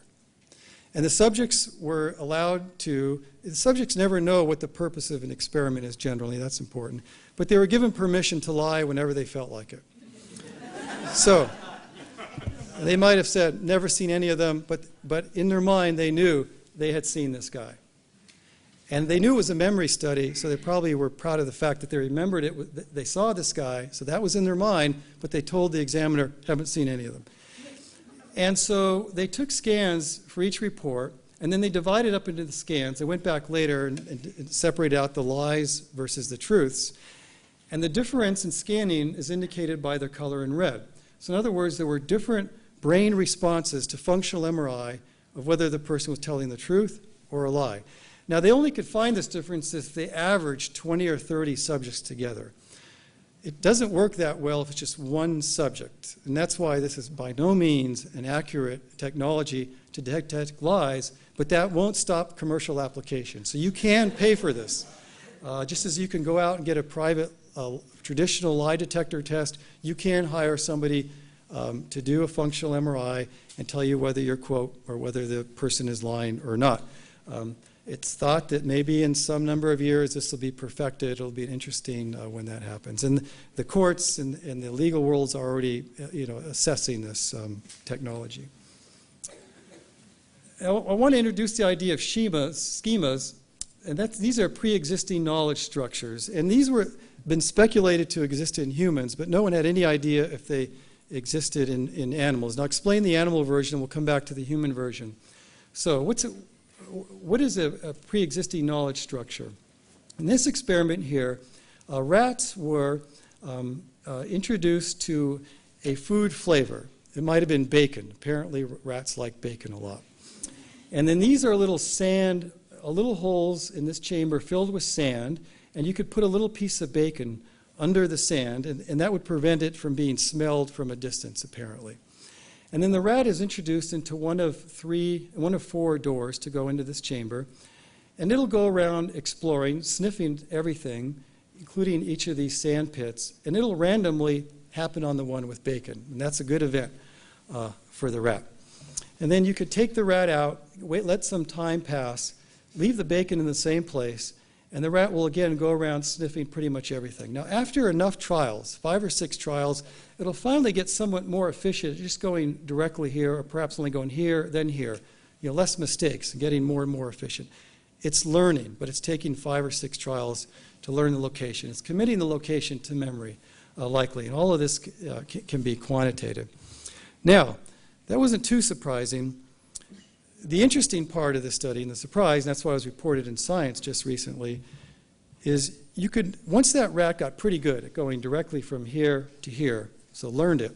And the subjects were allowed to, the subjects never know what the purpose of an experiment is generally, that's important, but they were given permission to lie whenever they felt like it. So, they might have said, never seen any of them, but in their mind they knew they had seen this guy. And they knew it was a memory study, so they probably were proud of the fact that they remembered it. They saw this guy, so that was in their mind, but they told the examiner, haven't seen any of them. And so they took scans for each report, and then they divided up into the scans. They went back later and separated out the lies versus the truths. And the difference in scanning is indicated by the color in red. So in other words, there were different brain responses to functional MRI of whether the person was telling the truth or a lie. Now, they only could find this difference if they averaged 20 or 30 subjects together. It doesn't work that well if it's just one subject. And that's why this is by no means an accurate technology to detect lies, but that won't stop commercial application. So you can pay for this. Just as you can go out and get a private traditional lie detector test, you can hire somebody to do a functional MRI and tell you whether you're quote or whether the person is lying or not. It's thought that maybe in some number of years this will be perfected. It'll be interesting when that happens. And the courts and the legal world's already assessing this technology. I want to introduce the idea of schemas, and these are pre-existing knowledge structures. And these were been speculated to exist in humans, but no one had any idea if they existed in animals. Now, I'll explain the animal version, and we'll come back to the human version. So what is a pre-existing knowledge structure? In this experiment here, rats were introduced to a food flavor. It might have been bacon. Apparently, rats like bacon a lot. And then these are little holes in this chamber filled with sand, and you could put a little piece of bacon under the sand, and that would prevent it from being smelled from a distance, apparently. And then the rat is introduced into one of 4 doors to go into this chamber, and it'll go around exploring, sniffing everything, including each of these sand pits, and it'll randomly happen on the one with bacon, and that's a good event for the rat. And then you could take the rat out, let some time pass, leave the bacon in the same place, and the rat will again go around sniffing pretty much everything. Now, after enough trials, 5 or 6 trials, it'll finally get somewhat more efficient, just going directly here, or perhaps only going here, then here, less mistakes, getting more and more efficient. It's learning, but it's taking 5 or 6 trials to learn the location. It's committing the location to memory, likely, and all of this can be quantitative. Now, that wasn't too surprising. The interesting part of the study, and the surprise, and that's why it was reported in Science just recently, is you could, once that rat got pretty good at going directly from here to here, so learned it,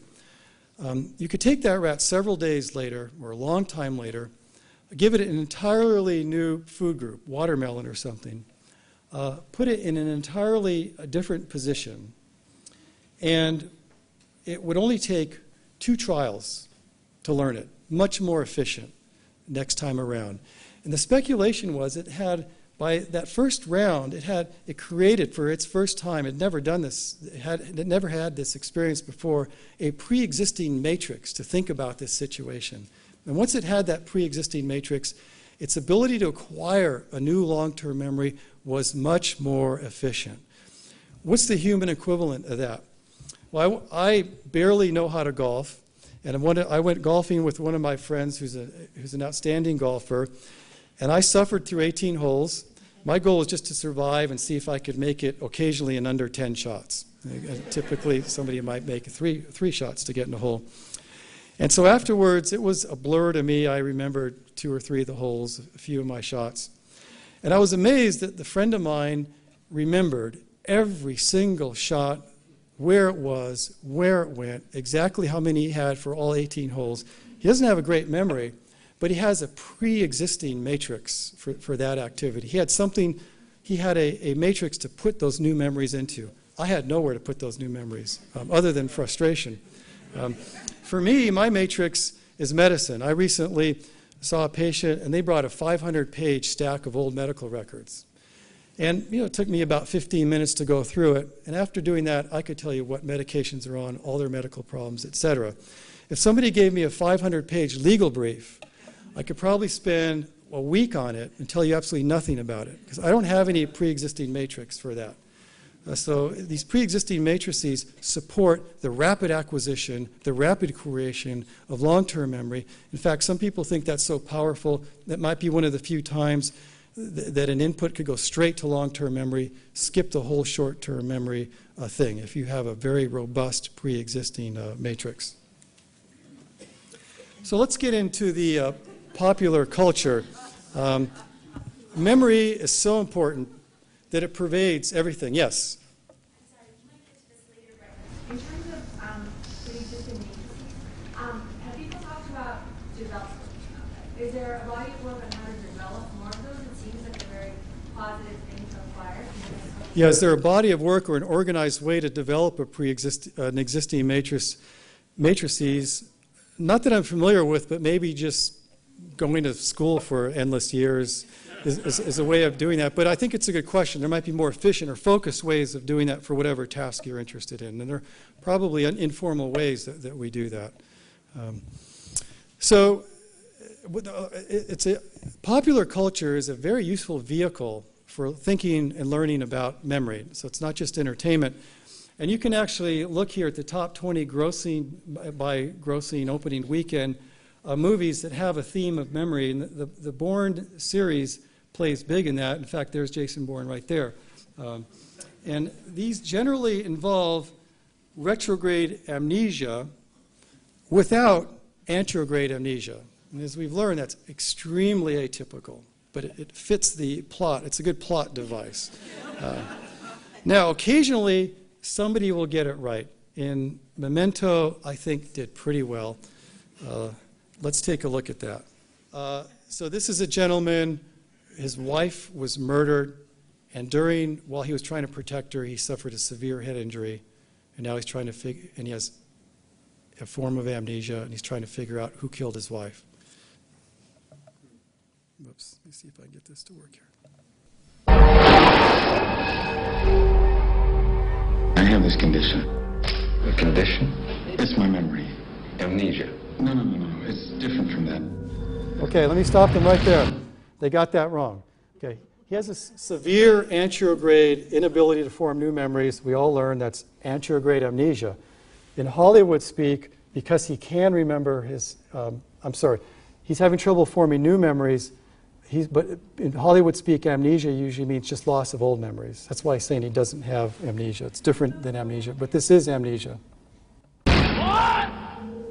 you could take that rat several days later, or a long time later, give it an entirely new food group, watermelon or something, put it in an entirely different position, and it would only take 2 trials to learn it, much more efficient next time around. And the speculation was it had, by that first round, it created for its first time, it had never done this, it never had this experience before, a pre-existing matrix to think about this situation. And once it had that pre-existing matrix, its ability to acquire a new long-term memory was much more efficient. What's the human equivalent of that? Well, I barely know how to golf, and I went golfing with one of my friends who's an outstanding golfer, and I suffered through 18 holes. My goal was just to survive and see if I could make it occasionally in under 10 shots. Typically, somebody might make 3 shots to get in a hole. And so afterwards, it was a blur to me. I remembered 2 or 3 of the holes, a few of my shots. And I was amazed that the friend of mine remembered every single shot, where it was, where it went, exactly how many he had for all 18 holes. He doesn't have a great memory, but he has a pre-existing matrix for that activity. He had a matrix to put those new memories into. I had nowhere to put those new memories, other than frustration. For me, my matrix is medicine. I recently saw a patient, and they brought a 500-page stack of old medical records. And it took me about 15 minutes to go through it. And after doing that, I could tell you what medications are on, all their medical problems, et cetera. If somebody gave me a 500-page legal brief, I could probably spend a week on it and tell you absolutely nothing about it, because I don't have any pre-existing matrix for that. So these pre-existing matrices support the rapid acquisition, the rapid creation of long-term memory. In fact, some people think that's so powerful that might be one of the few times that an input could go straight to long-term memory, skip the whole short-term memory thing, if you have a very robust pre-existing matrix. So let's get into the popular culture. Memory is so important that it pervades everything. Yes? In terms of pre-existing matrices, have people talked about development? Is there a body of work on how to develop more of those? It seems like a very positive thing to acquire. Yeah, is there a body of work or an organized way to develop an existing matrices? Not that I'm familiar with, but maybe just going to school for endless years is a way of doing that. But I think it's a good question. There might be more efficient or focused ways of doing that for whatever task you're interested in. And there are probably informal ways that we do that. Popular culture is a very useful vehicle for thinking and learning about memory. So it's not just entertainment. And you can actually look here at the top 20 by grossing opening weekend movies that have a theme of memory. And the Bourne series plays big in that. In fact, there's Jason Bourne right there. And these generally involve retrograde amnesia without anterograde amnesia. And as we've learned, that's extremely atypical, but it fits the plot. It's a good plot device. Now, occasionally, somebody will get it right. In Memento, I think, did pretty well. Let's take a look at that. So this is a gentleman. His wife was murdered, and while he was trying to protect her, he suffered a severe head injury, and now he's trying to and he has a form of amnesia, and he's trying to figure out who killed his wife. Whoops, let me see if I can get this to work here. I have this condition. A condition? It's my memory. Amnesia? No. It's different from that. Okay, let me stop them right there. They got that wrong. Okay, he has a severe anterograde inability to form new memories. We all learn that's anterograde amnesia. In Hollywood speak, because he can remember he's having trouble forming new memories. But in Hollywood speak, amnesia usually means just loss of old memories. That's why he's saying he doesn't have amnesia. It's different than amnesia, but this is amnesia.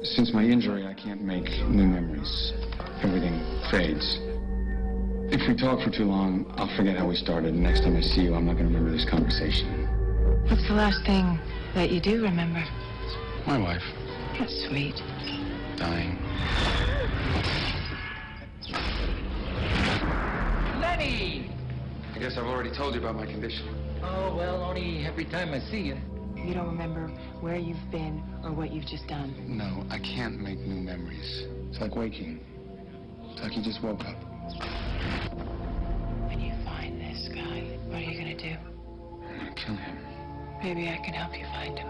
Since my injury, I can't make new memories. Everything fades. If we talk for too long, I'll forget how we started. Next time I see you, I'm not going to remember this conversation. What's the last thing that you do remember? My wife. That's sweet. Dying. Lenny! I guess I've already told you about my condition. Oh, well, only every time I see you. You don't remember where you've been or what you've just done? No, I can't make new memories. It's like waking. It's like you just woke up. When you find this guy, what are you gonna do? I'm gonna kill him. Maybe I can help you find him.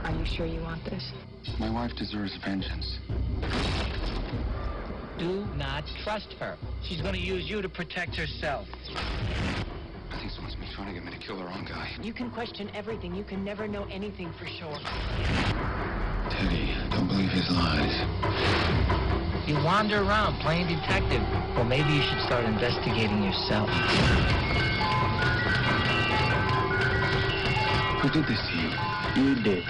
Are you sure you want this? My wife deserves vengeance. Do not trust her. She's gonna use you to protect herself. I think someone's been trying to get me to kill the wrong guy. You can question everything. You can never know anything for sure. Teddy, don't believe his lies. You wander around playing detective. Well, maybe you should start investigating yourself. Who did this to you? You did.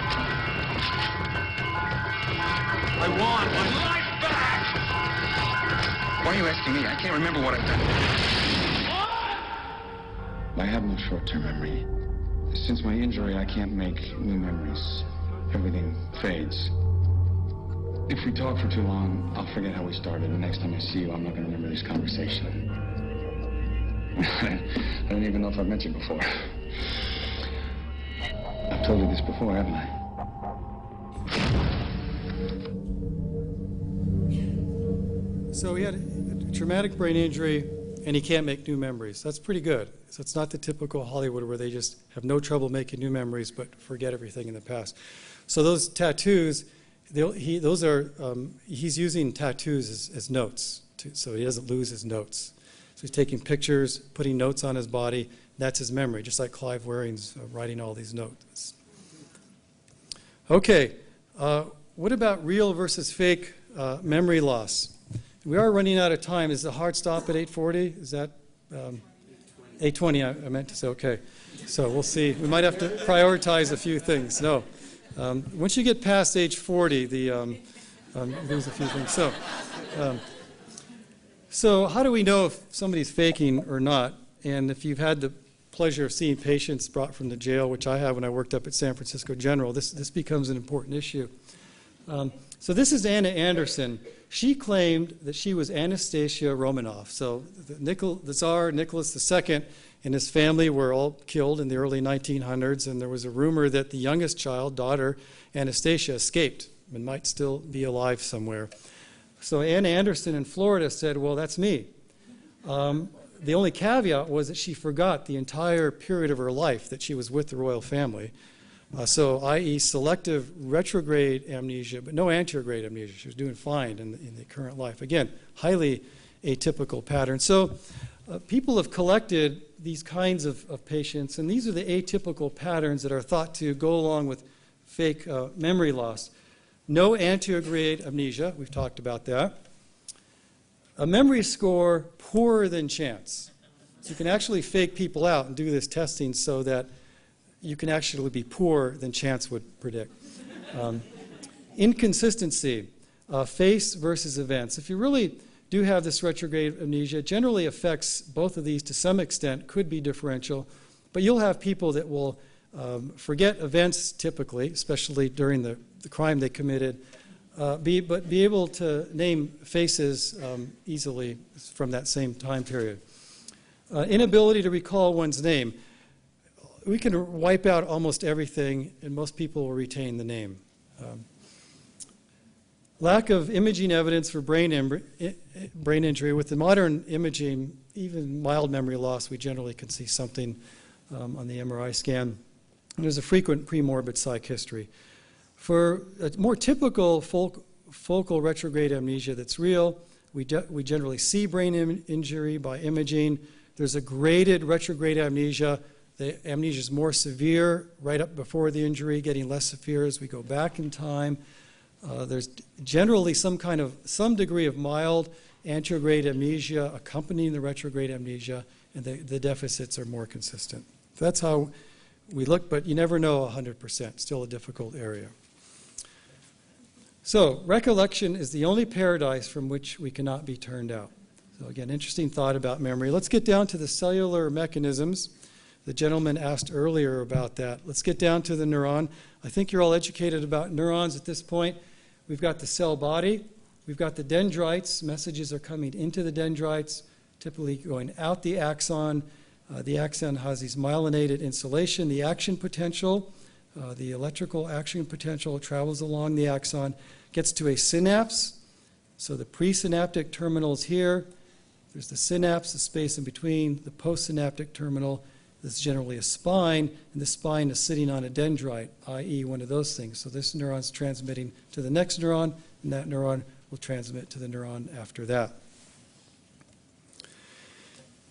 I want my life back! Why are you asking me? I can't remember what I've done. I have no short-term memory. Since my injury, I can't make new memories. Everything fades. If we talk for too long, I'll forget how we started. The next time I see you, I'm not going to remember this conversation. I don't even know if I've met you before. I've told you this before, haven't I? So he had a traumatic brain injury, and he can't make new memories. That's pretty good. So it's not the typical Hollywood where they just have no trouble making new memories but forget everything in the past. So those tattoos, he's using tattoos as notes, so he doesn't lose his notes. So he's taking pictures, putting notes on his body. That's his memory, just like Clive Waring's writing all these notes. Okay, what about real versus fake memory loss? We are running out of time. Is the hard stop at 8:40? Is that 8:20? I meant to say. Okay, so we'll see. We might have to prioritize a few things. No, once you get past age 40, there's a few things. So how do we know if somebody's faking or not? And if you've had the pleasure of seeing patients brought from the jail, which I have when I worked up at San Francisco General, this becomes an important issue. So this is Anna Anderson. She claimed that she was Anastasia Romanoff. So the Tsar Nicholas II and his family were all killed in the early 1900s, and there was a rumor that the youngest child, daughter Anastasia, escaped and might still be alive somewhere. So Anna Anderson in Florida said, well, that's me. The only caveat was that she forgot the entire period of her life that she was with the royal family. So, i.e. selective retrograde amnesia, but no anterograde amnesia. She was doing fine in the current life. Again, highly atypical pattern. So people have collected these kinds of patients, and these are the atypical patterns that are thought to go along with fake memory loss. No anterograde amnesia, we've talked about that. A memory score poorer than chance. So you can actually fake people out and do this testing so that you can actually be poorer than chance would predict. Inconsistency, face versus events. If you really do have this retrograde amnesia, it generally affects both of these to some extent, could be differential, but you'll have people that will forget events typically, especially during the crime they committed, but be able to name faces easily from that same time period. Inability to recall one's name. We can wipe out almost everything, and most people will retain the name. Lack of imaging evidence for brain injury. With the modern imaging, even mild memory loss, we generally can see something on the MRI scan. And there's a frequent premorbid psych history. For a more typical focal retrograde amnesia that's real, we generally see brain injury by imaging. There's a graded retrograde amnesia. The amnesia is more severe right up before the injury, getting less severe as we go back in time. There's generally some degree of mild anterograde amnesia accompanying the retrograde amnesia, and the deficits are more consistent. So that's how we look, but you never know 100%. Still a difficult area. So recollection is the only paradise from which we cannot be turned out. So again, interesting thought about memory. Let's get down to the cellular mechanisms. The gentleman asked earlier about that. Let's get down to the neuron. I think you're all educated about neurons at this point. We've got the cell body. We've got the dendrites. Messages are coming into the dendrites, typically going out the axon. The axon has these myelinated insulation. The action potential, the electrical action potential travels along the axon, gets to a synapse. So the presynaptic terminal is here. There's the synapse, the space in between, the postsynaptic terminal. This is generally a spine, and the spine is sitting on a dendrite, i.e. one of those things. So this neuron's transmitting to the next neuron, and that neuron will transmit to the neuron after that.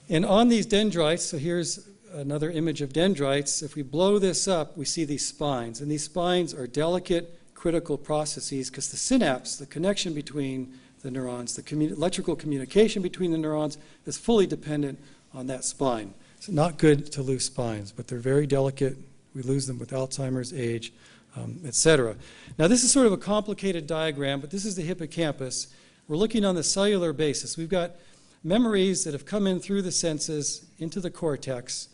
And on these dendrites, so here's another image of dendrites. If we blow this up, we see these spines. And these spines are delicate, critical processes because the synapse, the connection between the neurons, the electrical communication between the neurons is fully dependent on that spine. It's not good to lose spines, but they're very delicate. We lose them with Alzheimer's, age, etc. Now, this is sort of a complicated diagram, but this is the hippocampus. We're looking on the cellular basis. We've got memories that have come in through the senses into the cortex.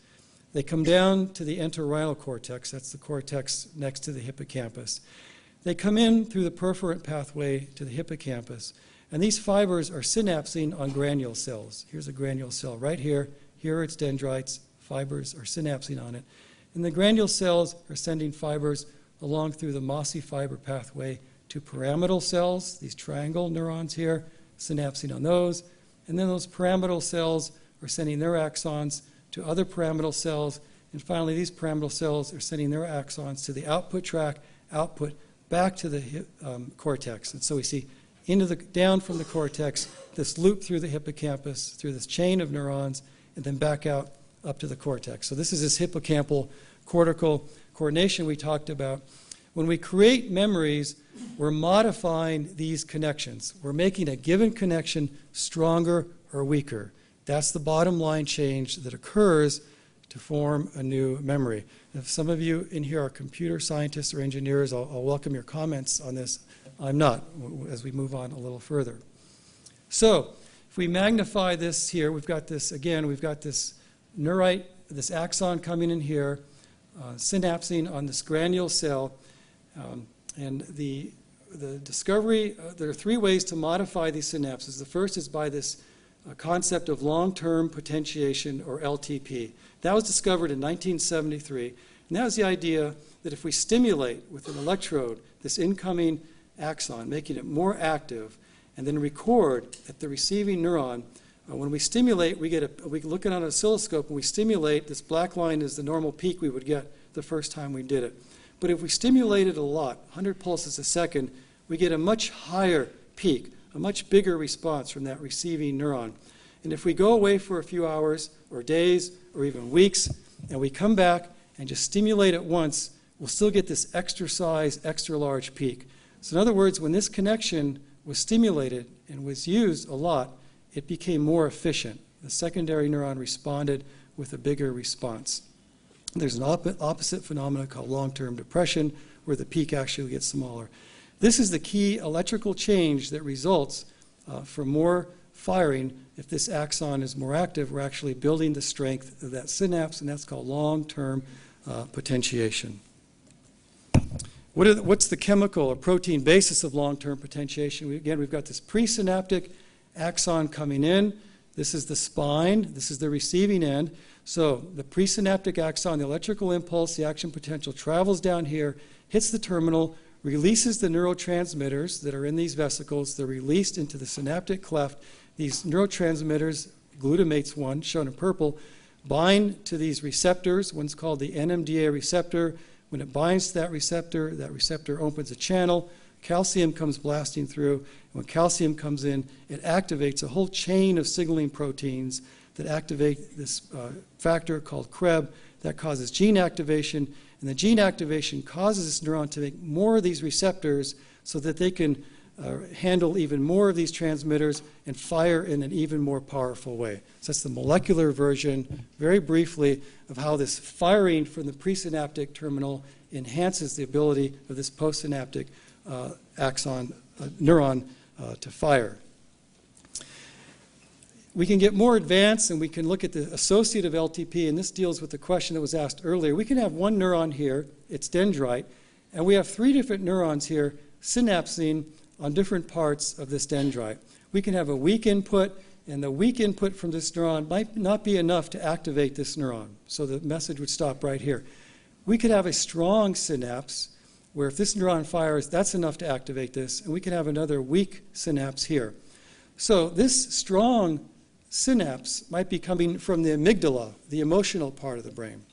They come down to the entorhinal cortex. That's the cortex next to the hippocampus. They come in through the perforant pathway to the hippocampus. And these fibers are synapsing on granule cells. Here's a granule cell right here. Here are its dendrites. Fibers are synapsing on it. And the granule cells are sending fibers along through the mossy fiber pathway to pyramidal cells, these triangle neurons here, synapsing on those. And then those pyramidal cells are sending their axons to other pyramidal cells. And finally, these pyramidal cells are sending their axons to the output tract, output back to the cortex. And so we see down from the cortex, this loop through the hippocampus, through this chain of neurons, and then back out up to the cortex. So this is this hippocampal cortical coordination we talked about. When we create memories, we're modifying these connections. We're making a given connection stronger or weaker. That's the bottom line change that occurs to form a new memory. If some of you in here are computer scientists or engineers, I'll welcome your comments on this. I'm not, as we move on a little further. So if we magnify this here, we've got this, again, we've got this neurite, this axon coming in here, synapsing on this granule cell. And the discovery, there are three ways to modify these synapses. The first is by this concept of long-term potentiation, or LTP. That was discovered in 1973. And that was the idea that if we stimulate with an electrode this incoming axon, making it more active, and then record at the receiving neuron, when we stimulate, we look at it on an oscilloscope, and we stimulate, this black line is the normal peak we would get the first time we did it. But if we stimulate it a lot, 100 pulses a second, we get a much higher peak, a much bigger response from that receiving neuron. And if we go away for a few hours or days or even weeks, and we come back and just stimulate it once, we'll still get this extra size, extra large peak. So in other words, when this connection was stimulated and was used a lot, it became more efficient. The secondary neuron responded with a bigger response. There's an opposite phenomenon called long-term depression, where the peak actually gets smaller. This is the key electrical change that results from more firing. If this axon is more active, we're actually building the strength of that synapse, and that's called long-term potentiation. What's the chemical or protein basis of long-term potentiation? Again, we've got this presynaptic axon coming in. This is the spine. This is the receiving end. So the presynaptic axon, the electrical impulse, the action potential travels down here, hits the terminal, releases the neurotransmitters that are in these vesicles. They're released into the synaptic cleft. These neurotransmitters, glutamate's one, shown in purple, bind to these receptors. One's called the NMDA receptor. When it binds to that receptor opens a channel. Calcium comes blasting through. And when calcium comes in, it activates a whole chain of signaling proteins that activate this factor called CREB that causes gene activation. And the gene activation causes this neuron to make more of these receptors so that they can handle even more of these transmitters and fire in an even more powerful way. So that's the molecular version, very briefly, of how this firing from the presynaptic terminal enhances the ability of this postsynaptic neuron to fire. We can get more advanced and we can look at the associative LTP, and this deals with the question that was asked earlier. We can have one neuron here, it's dendrite, and we have 3 different neurons here synapsing on different parts of this dendrite. We can have a weak input, and the weak input from this neuron might not be enough to activate this neuron, so the message would stop right here. We could have a strong synapse, where if this neuron fires, that's enough to activate this, and we can have another weak synapse here. So this strong synapse might be coming from the amygdala, the emotional part of the brain.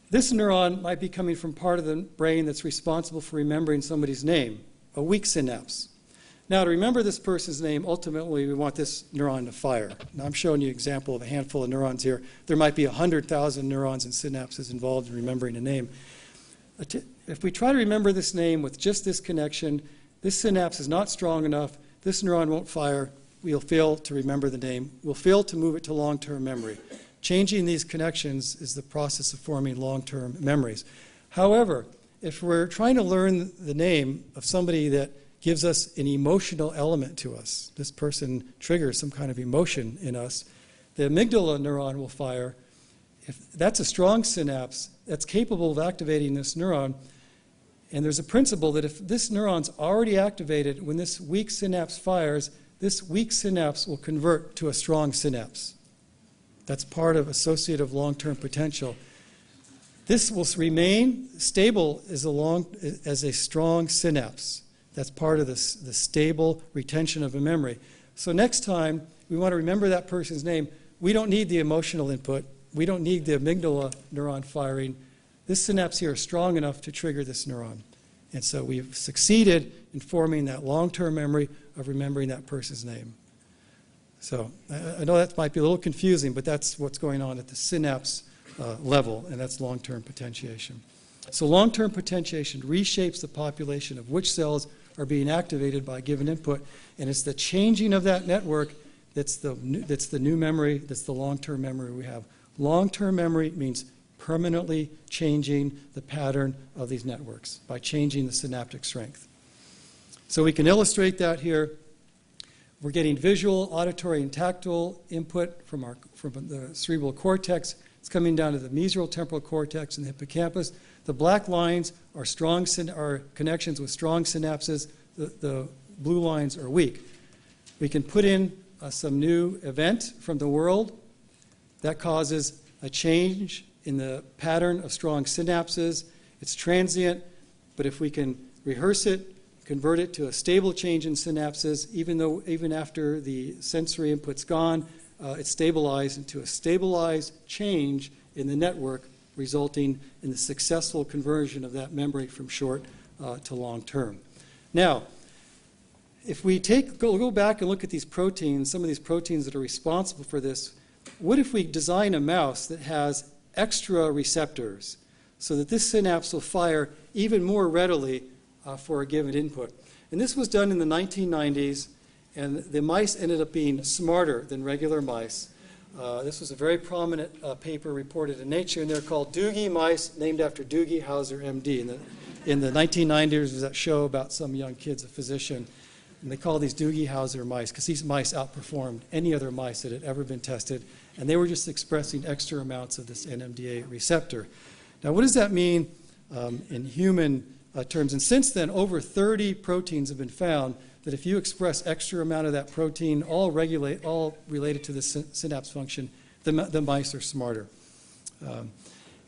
This neuron might be coming from part of the brain that's responsible for remembering somebody's name, a weak synapse. Now, to remember this person's name, ultimately we want this neuron to fire. Now, I'm showing you an example of a handful of neurons here. There might be 100,000 neurons and synapses involved in remembering a name. If we try to remember this name with just this connection, this synapse is not strong enough, this neuron won't fire, we'll fail to remember the name, we'll fail to move it to long-term memory. Changing these connections is the process of forming long-term memories. However, if we're trying to learn the name of somebody that gives us an emotional element to us, this person triggers some kind of emotion in us, the amygdala neuron will fire. If that's a strong synapse that's capable of activating this neuron, and there's a principle that if this neuron's already activated, when this weak synapse fires, this weak synapse will convert to a strong synapse. That's part of associative long-term potential. This will remain stable as a strong synapse. That's part of the stable retention of a memory. So next time we want to remember that person's name, we don't need the emotional input. We don't need the amygdala neuron firing. This synapse here is strong enough to trigger this neuron. And so we've succeeded in forming that long-term memory of remembering that person's name. So I know that might be a little confusing, but that's what's going on at the synapse level, and that's long-term potentiation. So long-term potentiation reshapes the population of which cells are being activated by a given input, and it's the changing of that network that's the new memory, that's the long-term memory we have. Long-term memory means permanently changing the pattern of these networks by changing the synaptic strength. So we can illustrate that here. We're getting visual, auditory, and tactile input from the cerebral cortex. It's coming down to the mesial temporal cortex and the hippocampus. The black lines are connections with strong synapses. The blue lines are weak. We can put in some new event from the world that causes a change in the pattern of strong synapses. It's transient, but if we can rehearse it, convert it to a stable change in synapses, even after the sensory input's gone, it's stabilized into a stabilized change in the network, resulting in the successful conversion of that memory from short to long term. Now, if we go back and look at these proteins, some of these proteins that are responsible for this, what if we design a mouse that has extra receptors so that this synapse will fire even more readily for a given input? And this was done in the 1990s, and the mice ended up being smarter than regular mice. This was a very prominent paper reported in Nature, and they're called Doogie mice, named after Doogie Howser, MD. In the 1990s, there was that show about some young kid's a physician, and they call these Doogie Howser mice because these mice outperformed any other mice that had ever been tested, and they were just expressing extra amounts of this NMDA receptor. Now, what does that mean in human terms? And since then, over 30 proteins have been found that if you express extra amount of that protein, all related to the synapse function, the mice are smarter.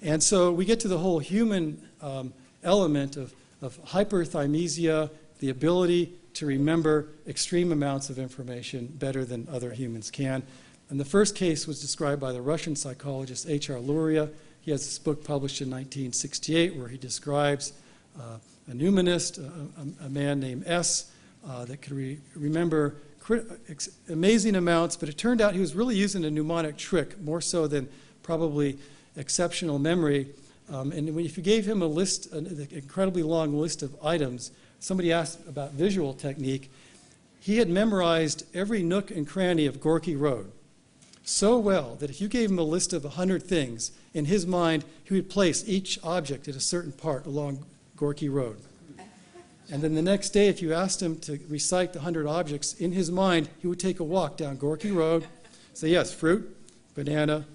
And so we get to the whole human element of hyperthymesia, the ability to remember extreme amounts of information better than other humans can. And the first case was described by the Russian psychologist H.R. Luria. He has this book published in 1968 where he describes a numinist, a man named S, that could remember amazing amounts, but it turned out he was really using a mnemonic trick, more so than probably exceptional memory. And if you gave him a list, an incredibly long list of items, somebody asked about visual technique, he had memorized every nook and cranny of Gorky Road so well that if you gave him a list of 100 things, in his mind, he would place each object at a certain part along Gorky Road. And then the next day, if you asked him to recite the 100 objects, in his mind, he would take a walk down Gorky Road, say, yes, fruit, banana,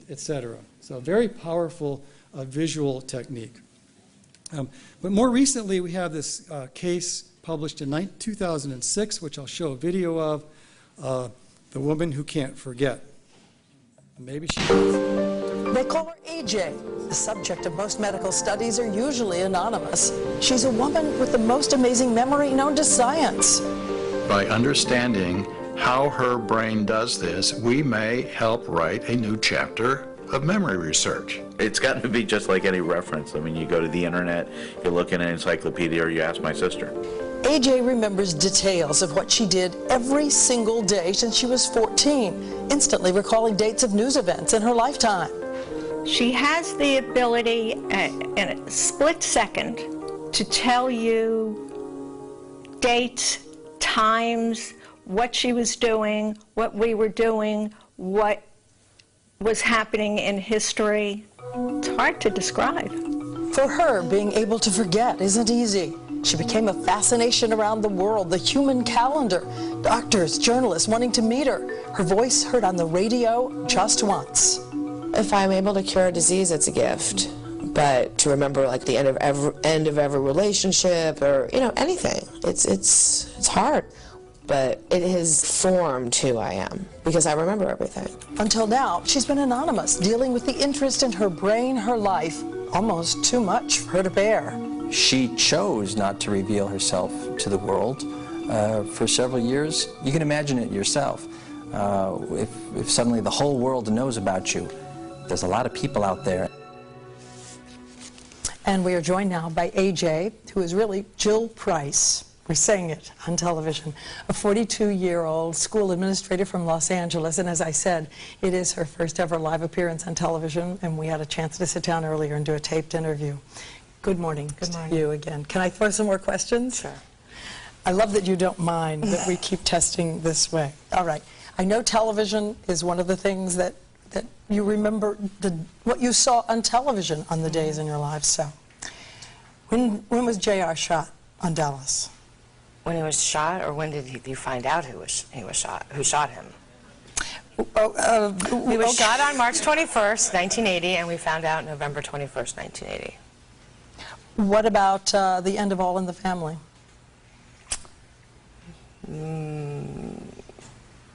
etc. So a very powerful visual technique. But more recently, we have this case published in 2006, which I'll show a video of, The Woman Who Can't Forget. Maybe she does. They call her AJ. The subject of most medical studies are usually anonymous. She's a woman with the most amazing memory known to science. By understanding how her brain does this, we may help write a new chapter of memory research. It's gotten to be just like any reference. I mean, you go to the internet, you look in an encyclopedia, or you ask my sister. AJ remembers details of what she did every single day since she was 14, instantly recalling dates of news events in her lifetime. She has the ability in a split second to tell you dates, times, what she was doing, what we were doing, what was happening in history. It's hard to describe. For her, being able to forget isn't easy. She became a fascination around the world, the human calendar, doctors, journalists wanting to meet her, her voice heard on the radio just once. If I'm able to cure a disease, it's a gift. But to remember like the end of every relationship or, you know, anything, it's hard. But it has formed who I am because I remember everything. Until now, she's been anonymous, dealing with the interest in her brain, her life, almost too much for her to bear. She chose not to reveal herself to the world for several years. You can imagine it yourself. If suddenly the whole world knows about you, there's a lot of people out there. And we are joined now by AJ, who is really Jill Price. We're saying it on television. A 42-year-old school administrator from Los Angeles. And as I said, it is her first ever live appearance on television. And we had a chance to sit down earlier and do a taped interview. Good morning. Good morning. To you again. Can I throw some more questions? Sure. I love that you don't mind that we keep testing this way. All right. I know television is one of the things that you remember what you saw on television on the days in your lives. So when was JR shot on Dallas? When he was shot, or when did you find out he was shot? Who shot him? He was shot on March 21st, 1980, and we found out November 21st, 1980. What about the end of All in the Family?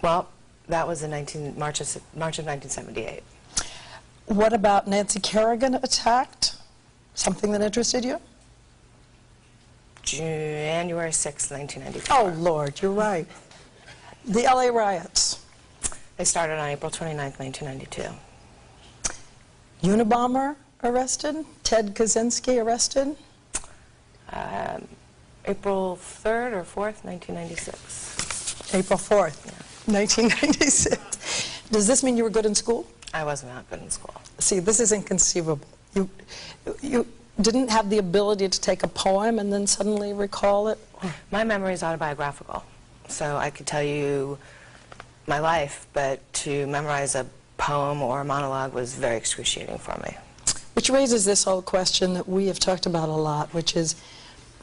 Well, that was in March of 1978. What about Nancy Kerrigan attacked? Something that interested you? January 6th, 1994. Oh, Lord, you're right. The LA riots. They started on April 29th, 1992. Unabomber arrested? Ted Kaczynski arrested? April 3rd or 4th, 1996. April 4th, yeah. 1996. Does this mean you were good in school? I was not good in school. See, this is inconceivable. You didn't have the ability to take a poem and then suddenly recall it? My memory is autobiographical, so I could tell you my life, but to memorize a poem or a monologue was very excruciating for me. Which raises this whole question that we have talked about a lot, which is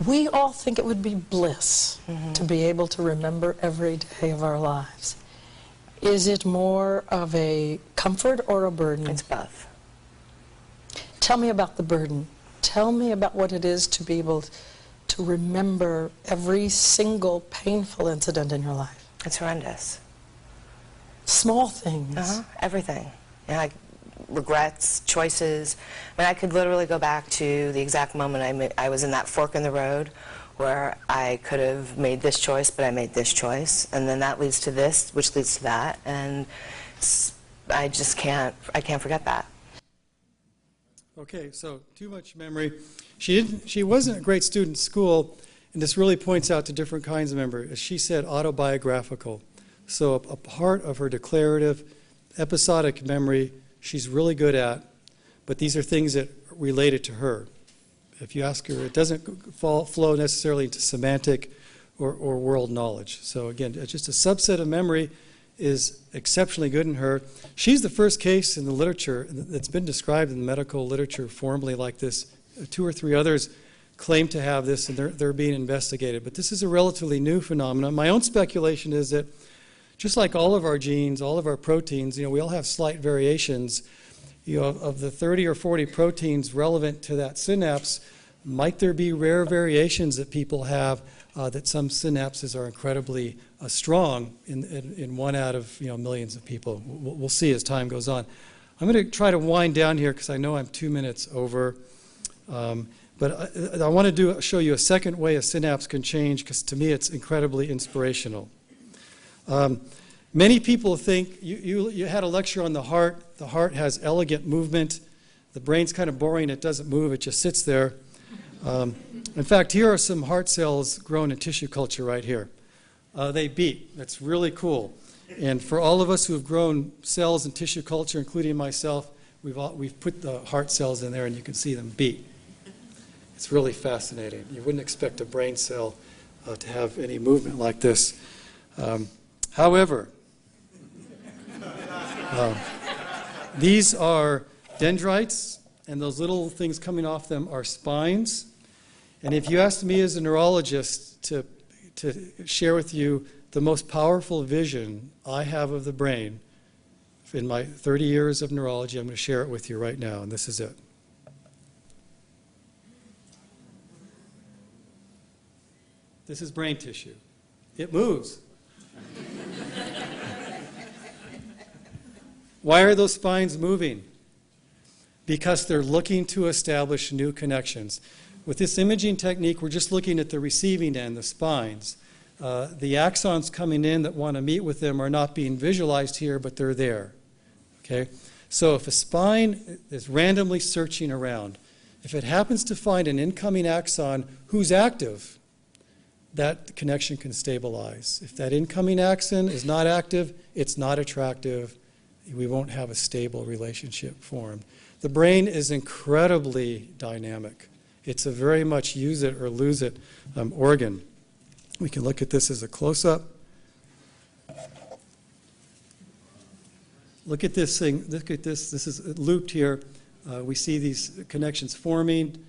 we all think it would be bliss to be able to remember every day of our lives. Is it more of a comfort or a burden? It's both. Tell me about the burden. Tell me about what it is to be able to remember every single painful incident in your life. It's horrendous. Small things. Everything. Yeah, like regrets, choices. I mean, I could literally go back to the exact moment I was in that fork in the road where I could have made this choice, but I made this choice, and then that leads to this, which leads to that, and I just can't forget that. Okay, so too much memory. She wasn't a great student in school, and this really points out to different kinds of memory. As she said, autobiographical. So a part of her declarative, episodic memory she's really good at, but these are things that related to her. If you ask her, it doesn't flow necessarily into semantic or world knowledge. So again, just a subset of memory is exceptionally good in her. She's the first case in the literature that's been described in the medical literature formally like this. 2 or 3 others claim to have this, and they're being investigated. But this is a relatively new phenomenon. My own speculation is that just like all of our genes, all of our proteins, we all have slight variations. Of the 30 or 40 proteins relevant to that synapse, might there be rare variations that people have that some synapses are incredibly strong in 1 out of millions of people? We'll see as time goes on. I'm going to try to wind down here because I know I'm 2 minutes over. But I want to show you a second way a synapse can change, because to me it's incredibly inspirational. Many people think, you had a lecture on the heart. The heart has elegant movement. The brain's kind of boring. It doesn't move. It just sits there. In fact, here are some heart cells grown in tissue culture right here. They beat. That's really cool. And for all of us who have grown cells in tissue culture, including myself, we've put the heart cells in there, and you can see them beat. It's really fascinating. You wouldn't expect a brain cell to have any movement like this. However, these are dendrites, and those little things coming off them are spines. And if you asked me as a neurologist to share with you the most powerful vision I have of the brain in my 30 years of neurology, I'm going to share it with you right now, and this is it. This is brain tissue. It moves. Why are those spines moving? Because they're looking to establish new connections. With this imaging technique, we're just looking at the receiving end, the spines. The axons coming in that want to meet with them are not being visualized here, but they're there. Okay? So if a spine is randomly searching around, if it happens to find an incoming axon who's active, that connection can stabilize. If that incoming axon is not active, it's not attractive, we won't have a stable relationship formed. The brain is incredibly dynamic. It's a very much use it or lose it organ. We can look at this as a close-up. Look at this thing. Look at this. This is looped here. We see these connections forming,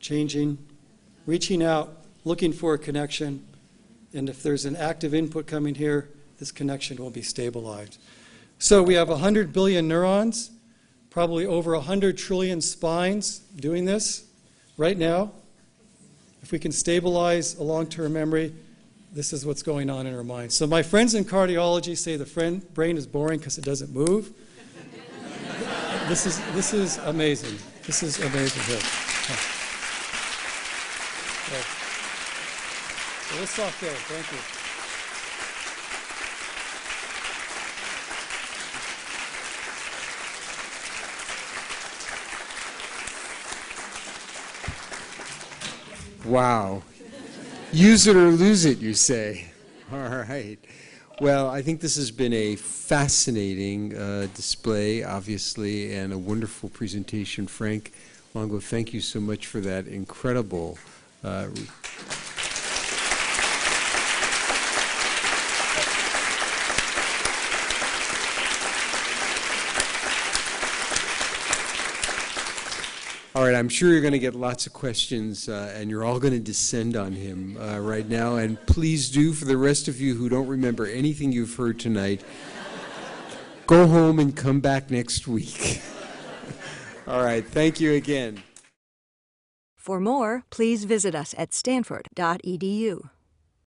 changing, reaching out, looking for a connection. And if there's an active input coming here, this connection will be stabilized. So we have 100 billion neurons, probably over 100 trillion spines doing this right now. If we can stabilize a long-term memory, this is what's going on in our minds. So my friends in cardiology say the brain is boring because it doesn't move. This is amazing. This is amazing here. So let's stop there. Thank you. Wow. Use it or lose it, you say. All right. Well, I think this has been a fascinating display, obviously, and a wonderful presentation. Frank Longo, thank you so much for that incredible All right, I'm sure you're going to get lots of questions, and you're all going to descend on him right now. And please do, for the rest of you who don't remember anything you've heard tonight, go home and come back next week. All right, thank you again. For more, please visit us at stanford.edu.